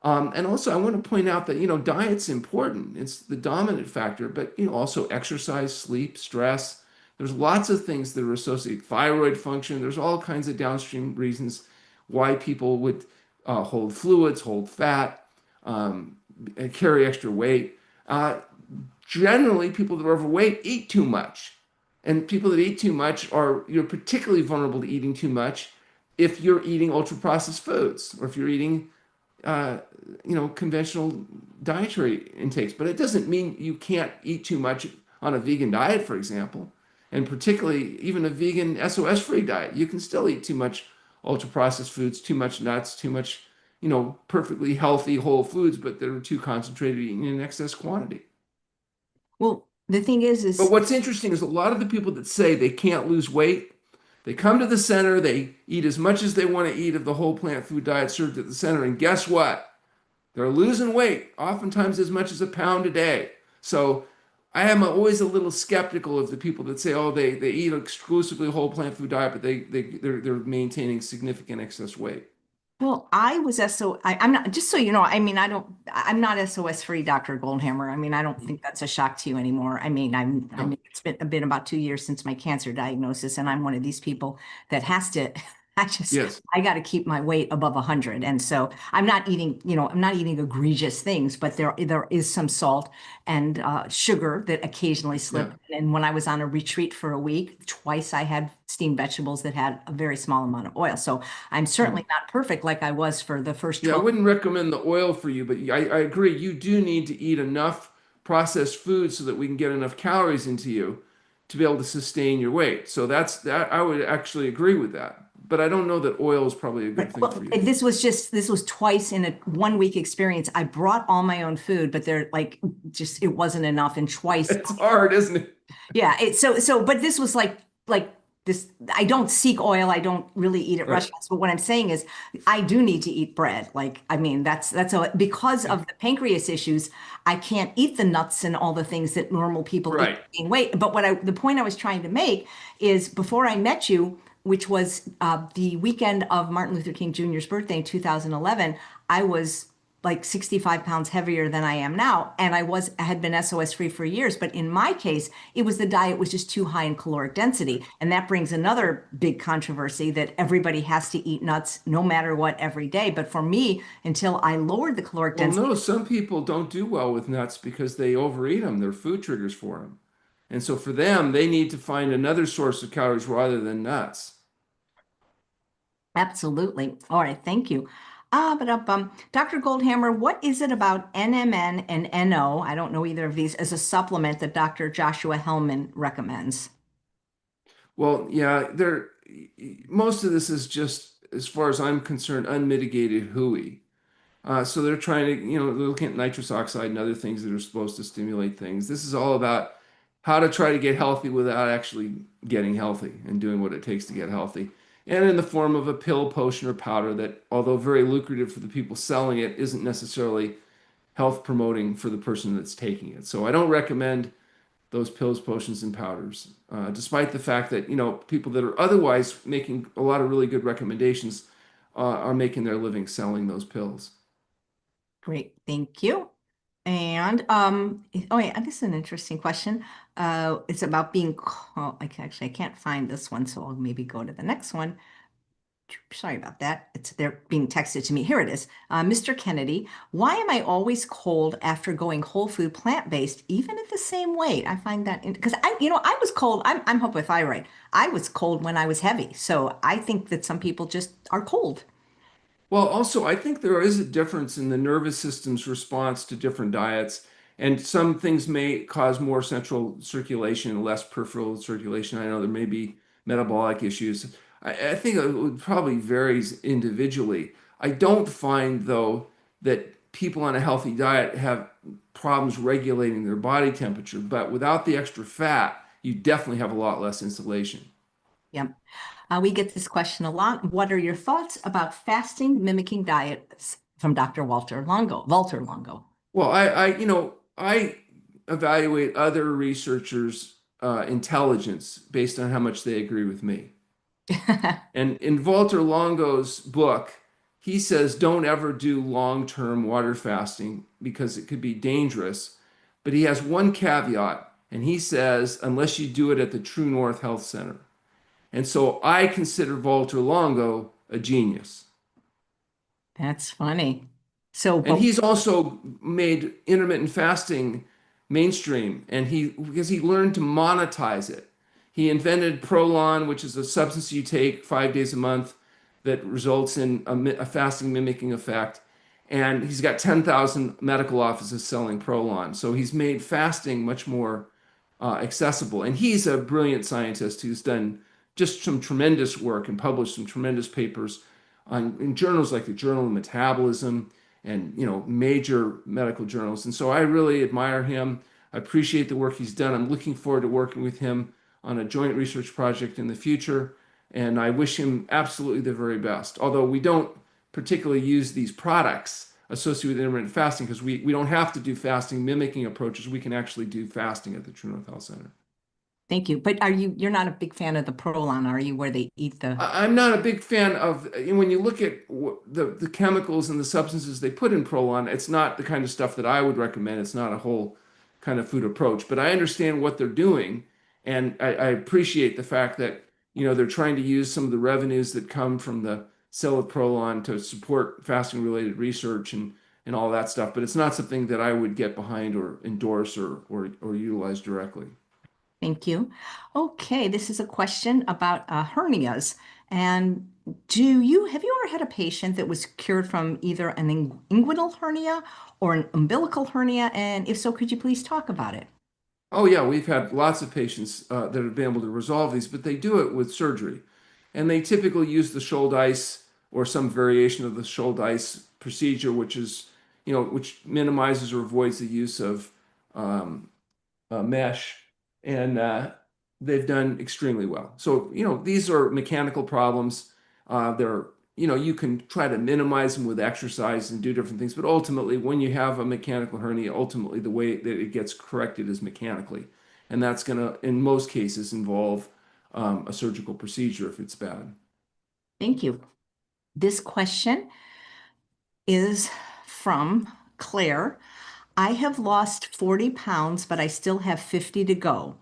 And also, I want to point out that diet's important. It's the dominant factor, but also exercise, sleep, stress, There's lots of things that are associated, thyroid function. There's all kinds of downstream reasons why people would hold fluids, hold fat, and carry extra weight. Generally, people that are overweight eat too much. And people that eat too much are, you're particularly vulnerable to eating too much if you're eating ultra processed foods or if you're eating uh, conventional dietary intakes. But it doesn't mean you can't eat too much on a vegan diet, for example, and particularly even a vegan SOS-free diet. You can still eat too much ultra processed foods, too much nuts, too much, perfectly healthy whole foods, but they're too concentrated eating in excess quantity. Well, the thing is, But what's interesting is a lot of the people that say they can't lose weight, they come to the center, they eat as much as they want to eat of the whole plant food diet served at the center, and guess what? They're losing weight, oftentimes as much as a pound a day. So I am always a little skeptical of the people that say, oh, they eat exclusively whole plant food diet, but they're maintaining significant excess weight. well, I was I'm not, just so you know, I mean, I'm not SOS free, Dr. Goldhammer. I mean, I don't think that's a shock to you anymore. I No. mean, been about 2 years since my cancer diagnosis, and I'm one of these people that has to, Yes. I got to keep my weight above 100. And so I'm not eating egregious things, but there is some salt and sugar that occasionally slip. Yeah. And when I was on a retreat for a week, twice I had steamed vegetables that had a very small amount of oil. So I'm Yeah. certainly not perfect like I was for the first Yeah, I 12. wouldn't recommend the oil for you, but I agree. You do need to eat enough processed food so that we can get enough calories into you to be able to sustain your weight. So that's that. I would actually agree with that. But I don't know that oil is probably a good thing for Well, you. this was twice in a 1 week experience. I brought all my own food, but they're like just it wasn't enough. And twice It's hard, isn't it? yeah, it's but this was like this. I don't seek oil. I don't really eat at Right. restaurants. But what I'm saying is, I do need to eat bread. Like, I mean, that's a because Yeah. of the pancreas issues, I can't eat the nuts and all the things that normal people eat Right. to gain weight. But the point I was trying to make is before I met you, which was the weekend of Martin Luther King Jr.'s birthday in 2011, I was like 65 pounds heavier than I am now. And I had been SOS free for years. But in my case, it was the diet was just too high in caloric density. And that brings another big controversy that everybody has to eat nuts no matter what every day. But for me, until I lowered the caloric Well, density, no, some people don't do well with nuts because they overeat them. They're food triggers for them. And so for them, they need to find another source of calories rather than nuts. absolutely. All right, thank you. Dr. Goldhammer, what is it about NMN and NO? I don't know either of these as a supplement that Dr. Joshua Hellman recommends. Well, yeah, most of this is just, as far as I'm concerned, unmitigated hooey. So they're trying to, they're looking at nitrous oxide and other things that are supposed to stimulate things. This is all about how to try to get healthy without actually getting healthy and doing what it takes to get healthy. And in the form of a pill, potion, or powder that, although very lucrative for the people selling it, isn't necessarily health promoting for the person that's taking it. So I don't recommend those pills, potions, and powders, despite the fact that, people that are otherwise making a lot of really good recommendations are making their living selling those pills. Great, thank you. And oh yeah, this is an interesting question. It's about being called. I can't find this one, so I'll maybe go to the next one. Sorry about that. They're being texted to me. Here it is. Mr. Kennedy, why am I always cold after going whole food plant-based, even at the same weight? I find that because I was cold. I'm hypothyroid. I was cold when I was heavy. So I think that some people just are cold. Well, also, I think there is a difference in the nervous system's response to different diets, and some things may cause more central circulation and less peripheral circulation. I know there may be metabolic issues. I think it would probably varies individually. I don't find, though, that people on a healthy diet have problems regulating their body temperature, but without the extra fat, you definitely have a lot less insulation. Yeah. We get this question a lot. What are your thoughts about fasting mimicking diets from Dr. Walter Longo? Walter Longo. Well, I evaluate other researchers' intelligence based on how much they agree with me. And in Walter Longo's book, he says don't ever do long-term water fasting because it could be dangerous. But he has one caveat. And he says, unless you do it at the TrueNorth Health Center. And so I consider Walter Longo a genius. That's funny. So, And but he's also made intermittent fasting mainstream, and because he learned to monetize it. He invented Prolon, which is a substance you take 5 days a month that results in a fasting mimicking effect. And he's got 10,000 medical offices selling Prolon. So he's made fasting much more accessible. And he's a brilliant scientist who's done just some tremendous work and published some tremendous papers in journals like the Journal of Metabolism and major medical journals. And so I really admire him. I appreciate the work he's done. I'm looking forward to working with him on a joint research project in the future. And I wish him absolutely the very best. Although we don't particularly use these products associated with intermittent fasting because we don't have to do fasting mimicking approaches. We can actually do fasting at the TrueNorth Health Center. thank you. But you're not a big fan of the Prolon, are you, where they eat the, I'm not a big fan of when you look at the chemicals and the substances they put in Prolon, it's not the kind of stuff that I would recommend. It's not a whole kind of food approach, but I understand what they're doing, and I appreciate the fact that they're trying to use some of the revenues that come from the sale of Prolon to support fasting related research and all that stuff. But it's not something that I would get behind or endorse or utilize directly. thank you. Okay, this is a question about hernias. And have you ever had a patient that was cured from either an inguinal hernia or an umbilical hernia? And if so, could you please talk about it? Oh yeah, we've had lots of patients that have been able to resolve these, but they do it with surgery, and they typically use the Schuldeis or some variation of the Schuldeis procedure, which minimizes or avoids the use of um, mesh, and they've done extremely well. So, these are mechanical problems. You can try to minimize them with exercise and do different things, but ultimately, when you have a mechanical hernia, ultimately the way that it gets corrected is mechanically. And that's going to, in most cases, involve a surgical procedure if it's bad. Thank you. This question is from Claire. I have lost 40 pounds, but I still have 50 to go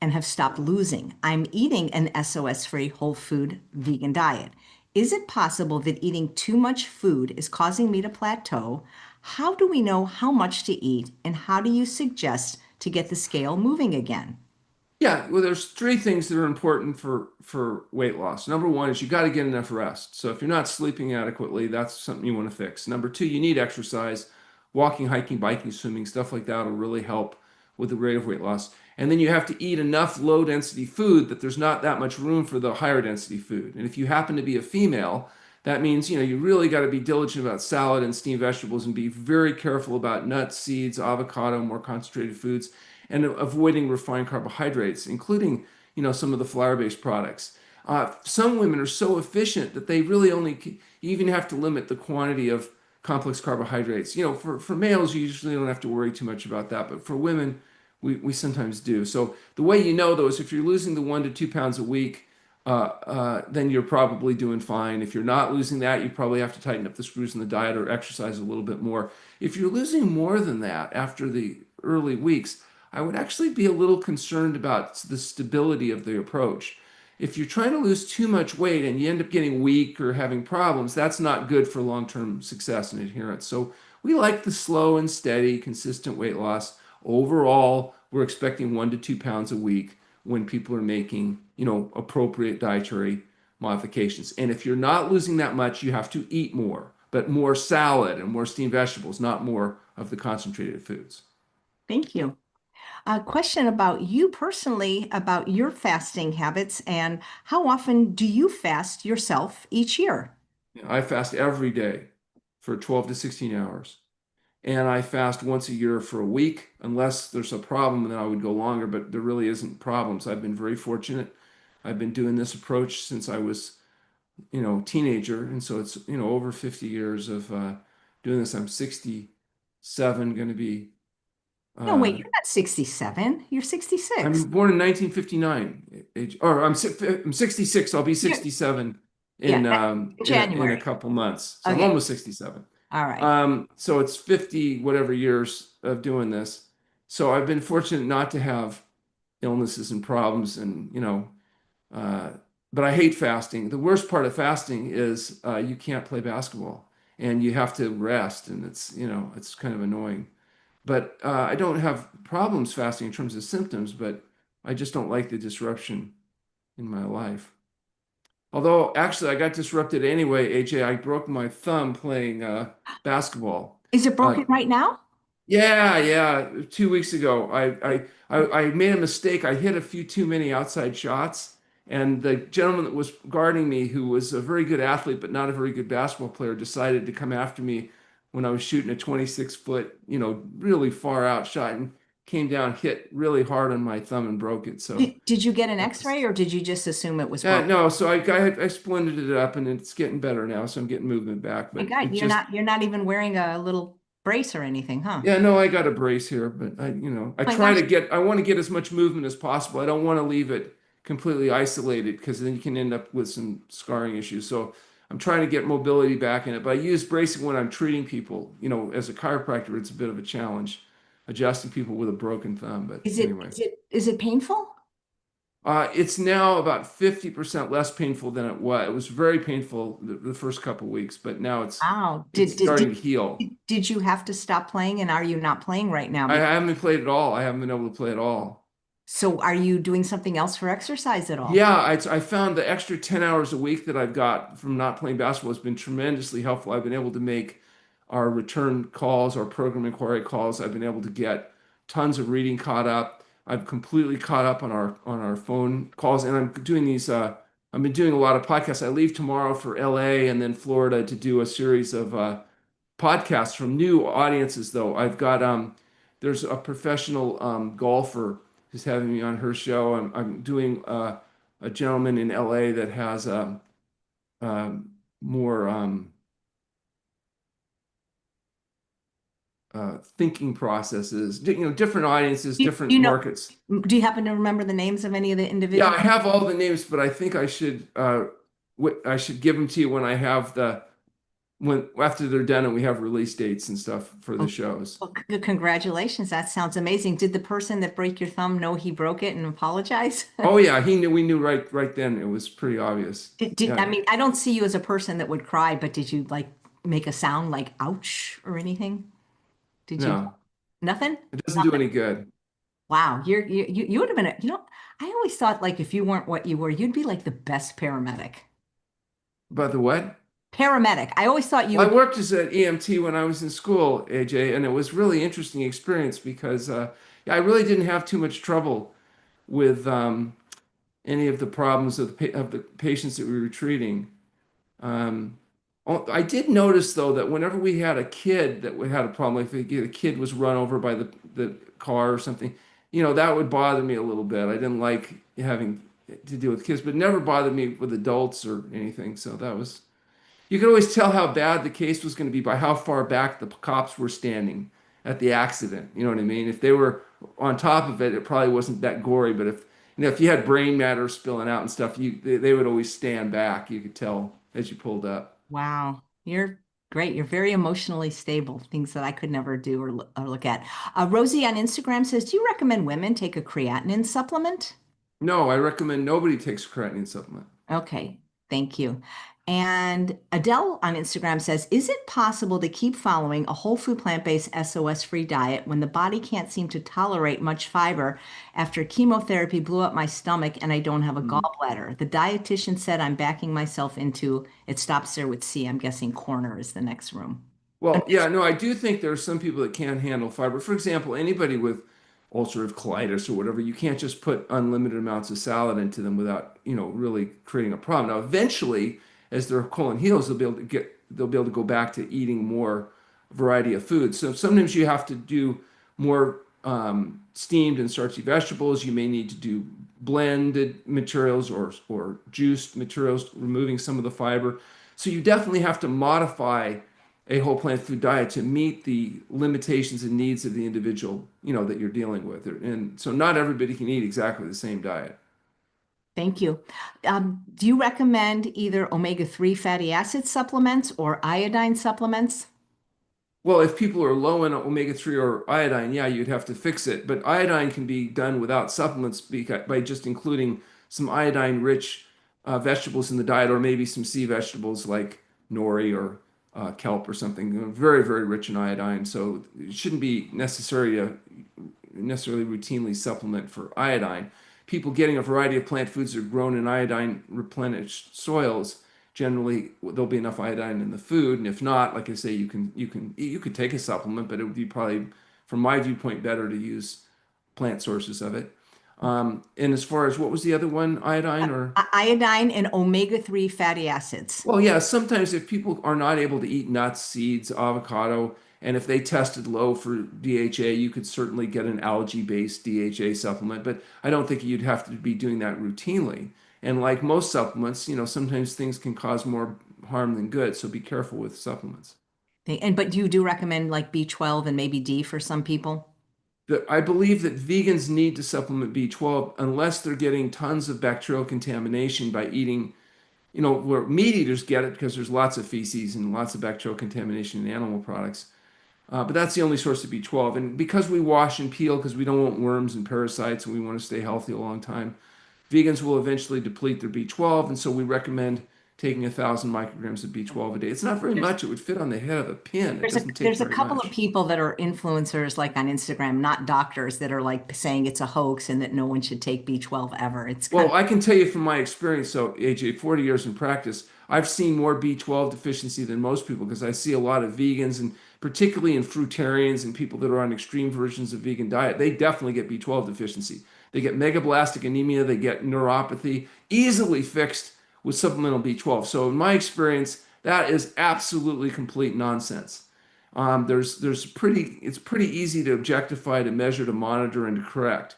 and have stopped losing. I'm eating an SOS-free whole food vegan diet. Is it possible that eating too much food is causing me to plateau? How do we know how much to eat, and how do you suggest to get the scale moving again? Yeah, well, there's three things that are important for weight loss. Number one is you got to get enough rest. So if you're not sleeping adequately, that's something you want to fix. Number two, you need exercise. Walking, hiking, biking, swimming, stuff like that will really help with the rate of weight loss. And then you have to eat enough low density food that there's not that much room for the higher density food. And if you happen to be a female, that means you really got to be diligent about salad and steamed vegetables and be very careful about nuts, seeds, avocado, more concentrated foods, and avoiding refined carbohydrates, including some of the flour-based products. Some women are so efficient that they really only you even have to limit the quantity of complex carbohydrates. For males, you usually don't have to worry too much about that, but for women, we sometimes do. So the way you know, though, is if you're losing the 1 to 2 pounds a week, then you're probably doing fine. If you're not losing that, you probably have to tighten up the screws in the diet or exercise a little bit more. If you're losing more than that after the early weeks, I would actually be a little concerned about the stability of the approach. If you're trying to lose too much weight and you end up getting weak or having problems, that's not good for long-term success and adherence. So we like the slow and steady, consistent weight loss. Overall, we're expecting 1 to 2 pounds a week when people are making, appropriate dietary modifications. And if you're not losing that much, you have to eat more, but more salad and more steamed vegetables, not more of the concentrated foods. Thank you. A question about you personally, about your fasting habits, and how often do you fast yourself each year? I fast every day for 12 to 16 hours. And I fast once a year for a week, unless there's a problem, then I would go longer, but there really isn't problems. I've been very fortunate. I've been doing this approach since I was, teenager. And so it's, over 50 years of doing this. I'm 67, going to be, No, wait, uh, you're not 67. You're 66. I'm born in 1959, or I'm 66. I'll be You're, 67 yeah, in a January. couple months. So I'm Okay. almost 67. All right. So it's 50 whatever years of doing this. So I've been fortunate not to have illnesses and problems, and uh, but I hate fasting. The worst part of fasting is you can't play basketball and you have to rest, and it's kind of annoying. But I don't have problems fasting in terms of symptoms, but I just don't like the disruption in my life. Although actually I got disrupted anyway, AJ. I broke my thumb playing basketball. Is it Uh, broken right now? yeah, yeah. 2 weeks ago, I made a mistake. I hit a few too many outside shots, and the gentleman that was guarding me, who was a very good athlete but not a very good basketball player, decided to come after me when I was shooting a 26-foot, really far out shot, and came down, hit really hard on my thumb and broke it. So Did you get an that was, X-ray or did you just assume it was yeah, broken? no. So I splintered it up, and it's getting better now. So I'm getting movement back, My but God, it just you're not even wearing a little brace or anything, huh? yeah, no, I got a brace here, but I Oh my try gosh. to I want to get as much movement as possible. I don't want to leave it completely isolated because then you can end up with some scarring issues. So I'm trying to get mobility back in it. But I use bracing when I'm treating people. As a chiropractor, it's a bit of a challenge adjusting people with a broken thumb. But Is it anyway, is it painful? it's now about 50% less painful than it was. It was very painful the first couple weeks, but now Wow. it's starting to heal. Did you have to stop playing and are you not playing right now? I haven't played at all. I haven't been able to play at all. So are you doing something else for exercise at all? Yeah, I found the extra 10 hours a week that I've got from not playing basketball has been tremendously helpful. I've been able to make our return calls, our program inquiry calls. I've been able to get tons of reading caught up. I've completely caught up on our phone calls, and I'm doing these. I've been doing a lot of podcasts. I leave tomorrow for LA and then Florida to do a series of podcasts from new audiences. Though I've got there's a professional golfer who's having me on her show. I'm doing a gentleman in LA that has more thinking processes, different audiences, different You know, markets. do you happen to remember the names of any of the Yeah, individuals? I have all the names, but I think I should give them to you when I have when after they're done and we have release dates and stuff for the Oh, shows. well, congratulations. That sounds amazing. Did the person that broke your thumb know he broke it and apologize? Oh yeah, he knew. We knew right then. It was pretty obvious. I Yeah, mean, I don't see you as a person that would cry, but did you like make a sound like ouch or anything? Did you? no, Nothing? it doesn't do Nothing. any good. Wow. You would have been I always thought like if you weren't what you were, you'd be like the best paramedic. But the what? Paramedic. I always thought you Well, I would. worked as an EMT when I was in school, AJ, and it was really interesting experience because yeah, I really didn't have too much trouble with any of the problems of the patients that we were treating. Um, I did notice though that whenever we had a kid that we had a problem, like if a kid was run over by the car or something, that would bother me a little bit. I didn't like having to deal with kids, but it never bothered me with adults or anything. So that was. You could always tell how bad the case was going to be by how far back the cops were standing at the accident. You know what I mean? If they were on top of it, it probably wasn't that gory. But if you had brain matter spilling out and stuff, they would always stand back. You could tell as you pulled up. Wow. You're great. You're very emotionally stable, things that I could never do or look at. Rosie on Instagram says, do you recommend women take a creatinine supplement? No, I recommend nobody takes a creatinine supplement. Okay, thank you. And Adele on Instagram says, is it possible to keep following a whole food plant-based SOS-free diet when the body can't seem to tolerate much fiber after chemotherapy blew up my stomach and I don't have a Mm. gallbladder? The dietitian said I'm backing myself into, it stops there with C. I'm guessing corner is the next room. Well, yeah, no, I do think there are some people that can't handle fiber. For example, anybody with ulcerative colitis or whatever, you can't just put unlimited amounts of salad into them without, really creating a problem. Now, eventually, as their colon heals, they'll be able to go back to eating more variety of foods. So sometimes you have to do more steamed and starchy vegetables. You may need to do blended materials or juiced materials, removing some of the fiber. So you definitely have to modify a whole plant food diet to meet the limitations and needs of the individual, that you're dealing with. And so not everybody can eat exactly the same diet. Thank you. Do you recommend either omega-3 fatty acid supplements or iodine supplements? Well, if people are low in omega-3 or iodine, yeah, you'd have to fix it. But iodine can be done without supplements by just including some iodine-rich vegetables in the diet, or maybe some sea vegetables like nori or kelp or something. Very, very rich in iodine. So it shouldn't be necessarily routinely supplement for iodine. People getting a variety of plant foods that are grown in iodine replenished soils, generally there'll be enough iodine in the food, and if not, like I say, you could take a supplement, but it would be probably, from my viewpoint, better to use plant sources of it. And as far as what was the other one, iodine or? Iodine and omega-3 fatty acids. Well, yeah, sometimes if people are not able to eat nuts, seeds, avocado, and if they tested low for DHA, you could certainly get an algae-based DHA supplement, but I don't think you'd have to be doing that routinely. And like most supplements, sometimes things can cause more harm than good, so be careful with supplements. But you do recommend like B12 and maybe D for some people? I believe that vegans need to supplement B12 unless they're getting tons of bacterial contamination by eating, where meat eaters get it because there's lots of feces and lots of bacterial contamination in animal products. But that's the only source of B12. And because we wash and peel, because we don't want worms and parasites and we want to stay healthy a long time, vegans will eventually deplete their B12. And so we recommend taking 1,000 micrograms of B12 a day. It's not very much. It would fit on the head of a pin. It doesn't take There's a very couple of much. people that are influencers like on Instagram, not doctors, that are like saying it's a hoax and that no one should take B12 ever. It's kind Well, I can tell you from my experience, so AJ, 40 years in practice, I've seen more B12 deficiency than most people because I see a lot of vegans and particularly in fruitarians and people that are on extreme versions of vegan diet, they definitely get B12 deficiency. They get megablastic anemia, they get neuropathy, easily fixed with supplemental B12. So in my experience, that is absolutely complete nonsense. It's pretty easy to objectify, to measure, to monitor, and to correct.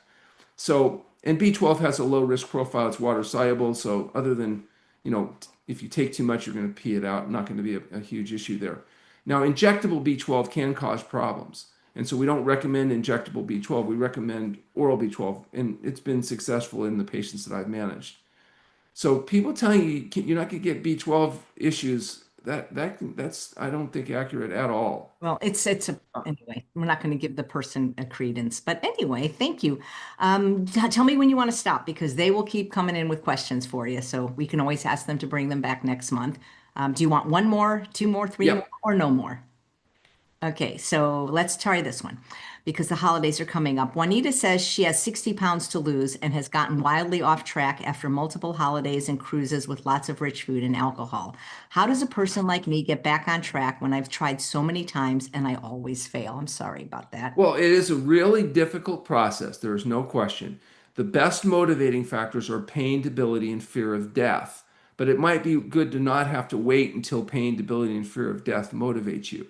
So, and B12 has a low risk profile. It's water soluble. So, other than, if you take too much, you're going to pee it out. Not going to be a huge issue there. Now, injectable B12 can cause problems. And so we don't recommend injectable B12. We recommend oral B12. And it's been successful in the patients that I've managed. So people telling you're not going to get B12 issues, that's I don't think accurate at all. well, anyway, we're not going to give the person a credence. But anyway, thank you. Tell me when you want to stop because they will keep coming in with questions for you. So we can always ask them to bring them back next month. Do you want one more, two more, three more, Yep. or no more? Okay, so let's try this one because the holidays are coming up. Juanita says she has 60 pounds to lose and has gotten wildly off track after multiple holidays and cruises with lots of rich food and alcohol. How does a person like me get back on track when I've tried so many times and I always fail? I'm sorry about that. Well, it is a really difficult process. There is no question. The best motivating factors are pain, debility, and fear of death. But it might be good to not have to wait until pain, debility, and fear of death motivates you.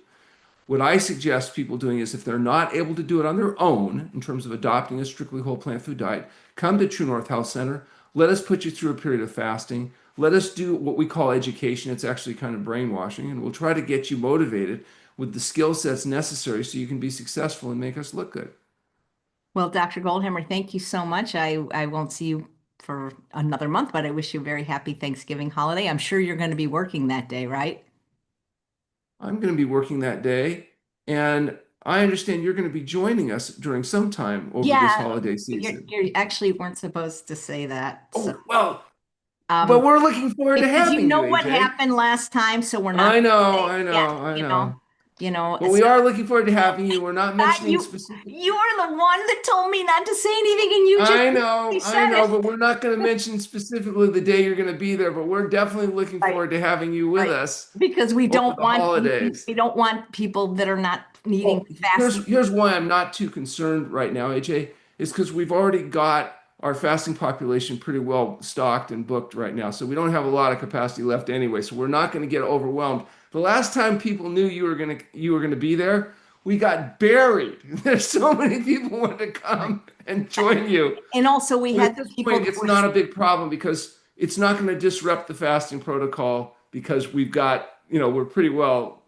What I suggest people doing is if they're not able to do it on their own in terms of adopting a strictly whole plant food diet, come to TrueNorth Health Center. Let us put you through a period of fasting. Let us do what we call education. It's actually kind of brainwashing, and we'll try to get you motivated with the skill sets necessary so you can be successful and make us look good. Well, Dr. Goldhamer, thank you so much. I won't see you for another month, but I wish you a very happy Thanksgiving holiday. I'm sure you're going to be working that day, right? I'm going to be working that day, and I understand you're going to be joining us during some time over this Yeah, holiday you season. you actually weren't supposed to say that. So, Oh, well, but um, we're looking forward to because you having you, know what AJ. happened last time, so we're not I know, saying I yes, know, I know. But we so are looking forward to having you. We're not God, mentioning specific. you were the one that told me not to say anything, and you just you I said know, it. but we're not going to mention specifically the day you're going to be there. But we're definitely looking Right, forward to having you with right. us Because over the holidays. we don't want people that are not needing Well, fasting. here's why I'm not too concerned right now, AJ, is because we've already got our fasting population pretty well stocked and booked right now. So we don't have a lot of capacity left anyway. So we're not going to get overwhelmed. The last time people knew you were gonna be there, we got buried. There's so many people wanted to Right. come and join you. And also we But at had the this people point, that it's were not a big problem because it's not going to disrupt the fasting protocol because we've got, we're pretty well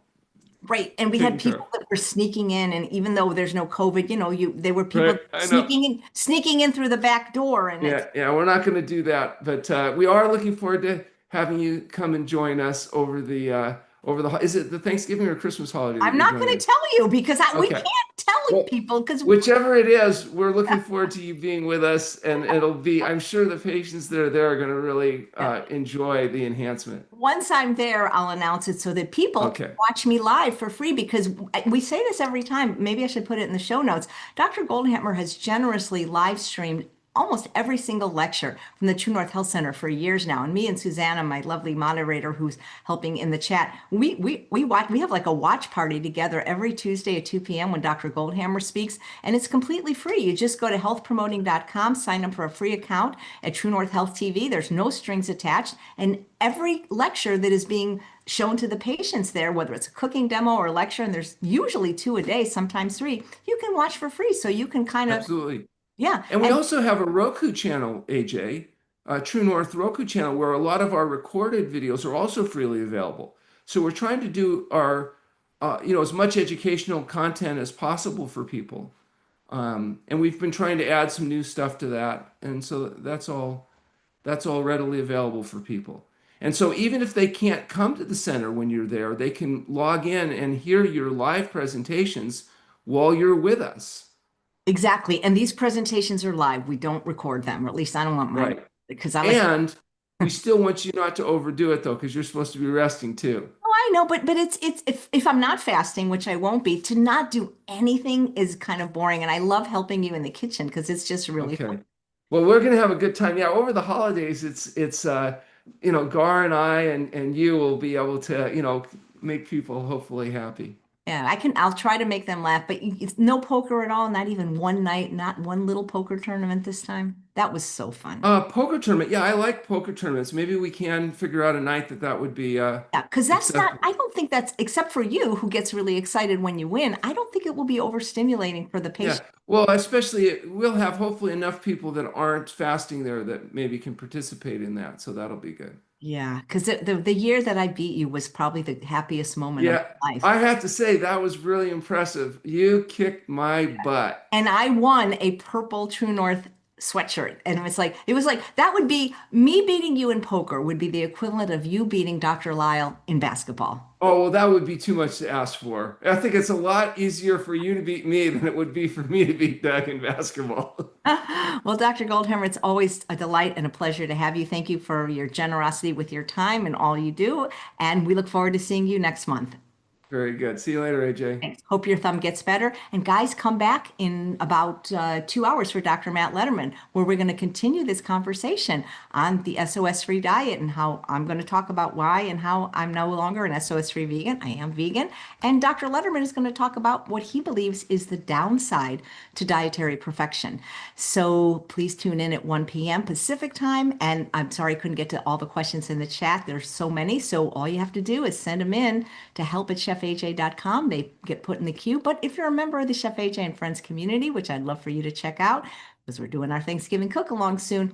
right. And we had taken care of. people that were sneaking in, and even though there's no COVID, they were people Right. I know. sneaking in through the back door, and it's Yeah, we're not going to do that, but we are looking forward to having you come and join us over the is it the Thanksgiving or Christmas holiday that I'm you're not doing going to it? tell you because we Okay. can't tell Well, people because whichever it is, we're looking forward to you being with us, and it'll be, I'm sure the patients that are there are going to really enjoy the enhancement. once I'm there, I'll announce it so that people can Okay. watch me live for free because we say this every time. Maybe I should put it in the show notes. Dr. Goldhamer has generously live streamed almost every single lecture from the TrueNorth Health Center for years now. And me and Susanna, my lovely moderator who's helping in the chat, we have like a watch party together every Tuesday at 2 p.m. when Dr. Goldhamer speaks, and it's completely free. You just go to healthpromoting.com, sign up for a free account at TrueNorth Health TV. There's no strings attached, and every lecture that is being shown to the patients there, whether it's a cooking demo or a lecture, and there's usually 2 a day, sometimes 3, you can watch for free. So you can kind of, Absolutely. yeah. And we And also have a Roku channel, AJ, a True North Roku channel, where a lot of our recorded videos are also freely available. So we're trying to do our, as much educational content as possible for people. And we've been trying to add some new stuff to that. And so that's all readily available for people. And so even if they can't come to the center when you're there, they can log in and hear your live presentations while you're with us. exactly. And these presentations are live. We don't record them, or at least I don't want mine Right. because I like, And we still want you not to overdo it though, because you're supposed to be resting too. oh, I know, but it's if I'm not fasting, which I won't be, to not do anything is kind of boring. And I love helping you in the kitchen because it's just really fun. Okay. Well, we're gonna have a good time. Yeah, over the holidays, Gar and I and you will be able to, make people hopefully happy. Yeah, I'll try to make them laugh, but it's no poker at all, not even one night, not one little poker tournament this time. That was so fun. Poker tournament. Yeah, I like poker tournaments. Maybe we can figure out a night that would be Yeah, because that's not, acceptable. I don't think that's, except for you who gets really excited when you win, I don't think it will be overstimulating for the Yeah. patient. Well, especially we'll have hopefully enough people that aren't fasting there that maybe can participate in that. So that'll be good. Yeah, because the year that I beat you was probably the happiest moment of Yeah, my life. I have to say that was really impressive. You kicked my butt. And I won a purple True North sweatshirt. And it was like that would be me beating you in poker would be the equivalent of you beating Dr. Lisle in basketball. Oh, well, that would be too much to ask for. I think it's a lot easier for you to beat me than it would be for me to beat Doug in basketball. Well, Dr. Goldhammer, it's always a delight and a pleasure to have you. Thank you for your generosity with your time and all you do. And we look forward to seeing you next month. Very good. See you later, AJ. Thanks. Hope your thumb gets better. And guys, come back in about 2 hours for Dr. Matt Letterman, where we're going to continue this conversation on the SOS-free diet and how I'm going to talk about why and how I'm no longer an SOS-free vegan. I am vegan. And Dr. Letterman is going to talk about what he believes is the downside to dietary perfection. So please tune in at 1 p.m. Pacific time. And I'm sorry I couldn't get to all the questions in the chat. There's so many. So all you have to do is send them in to help@chefaj.com. They get put in the queue. But if you're a member of the Chef AJ and Friends community, which I'd love for you to check out, because we're doing our Thanksgiving cook along soon,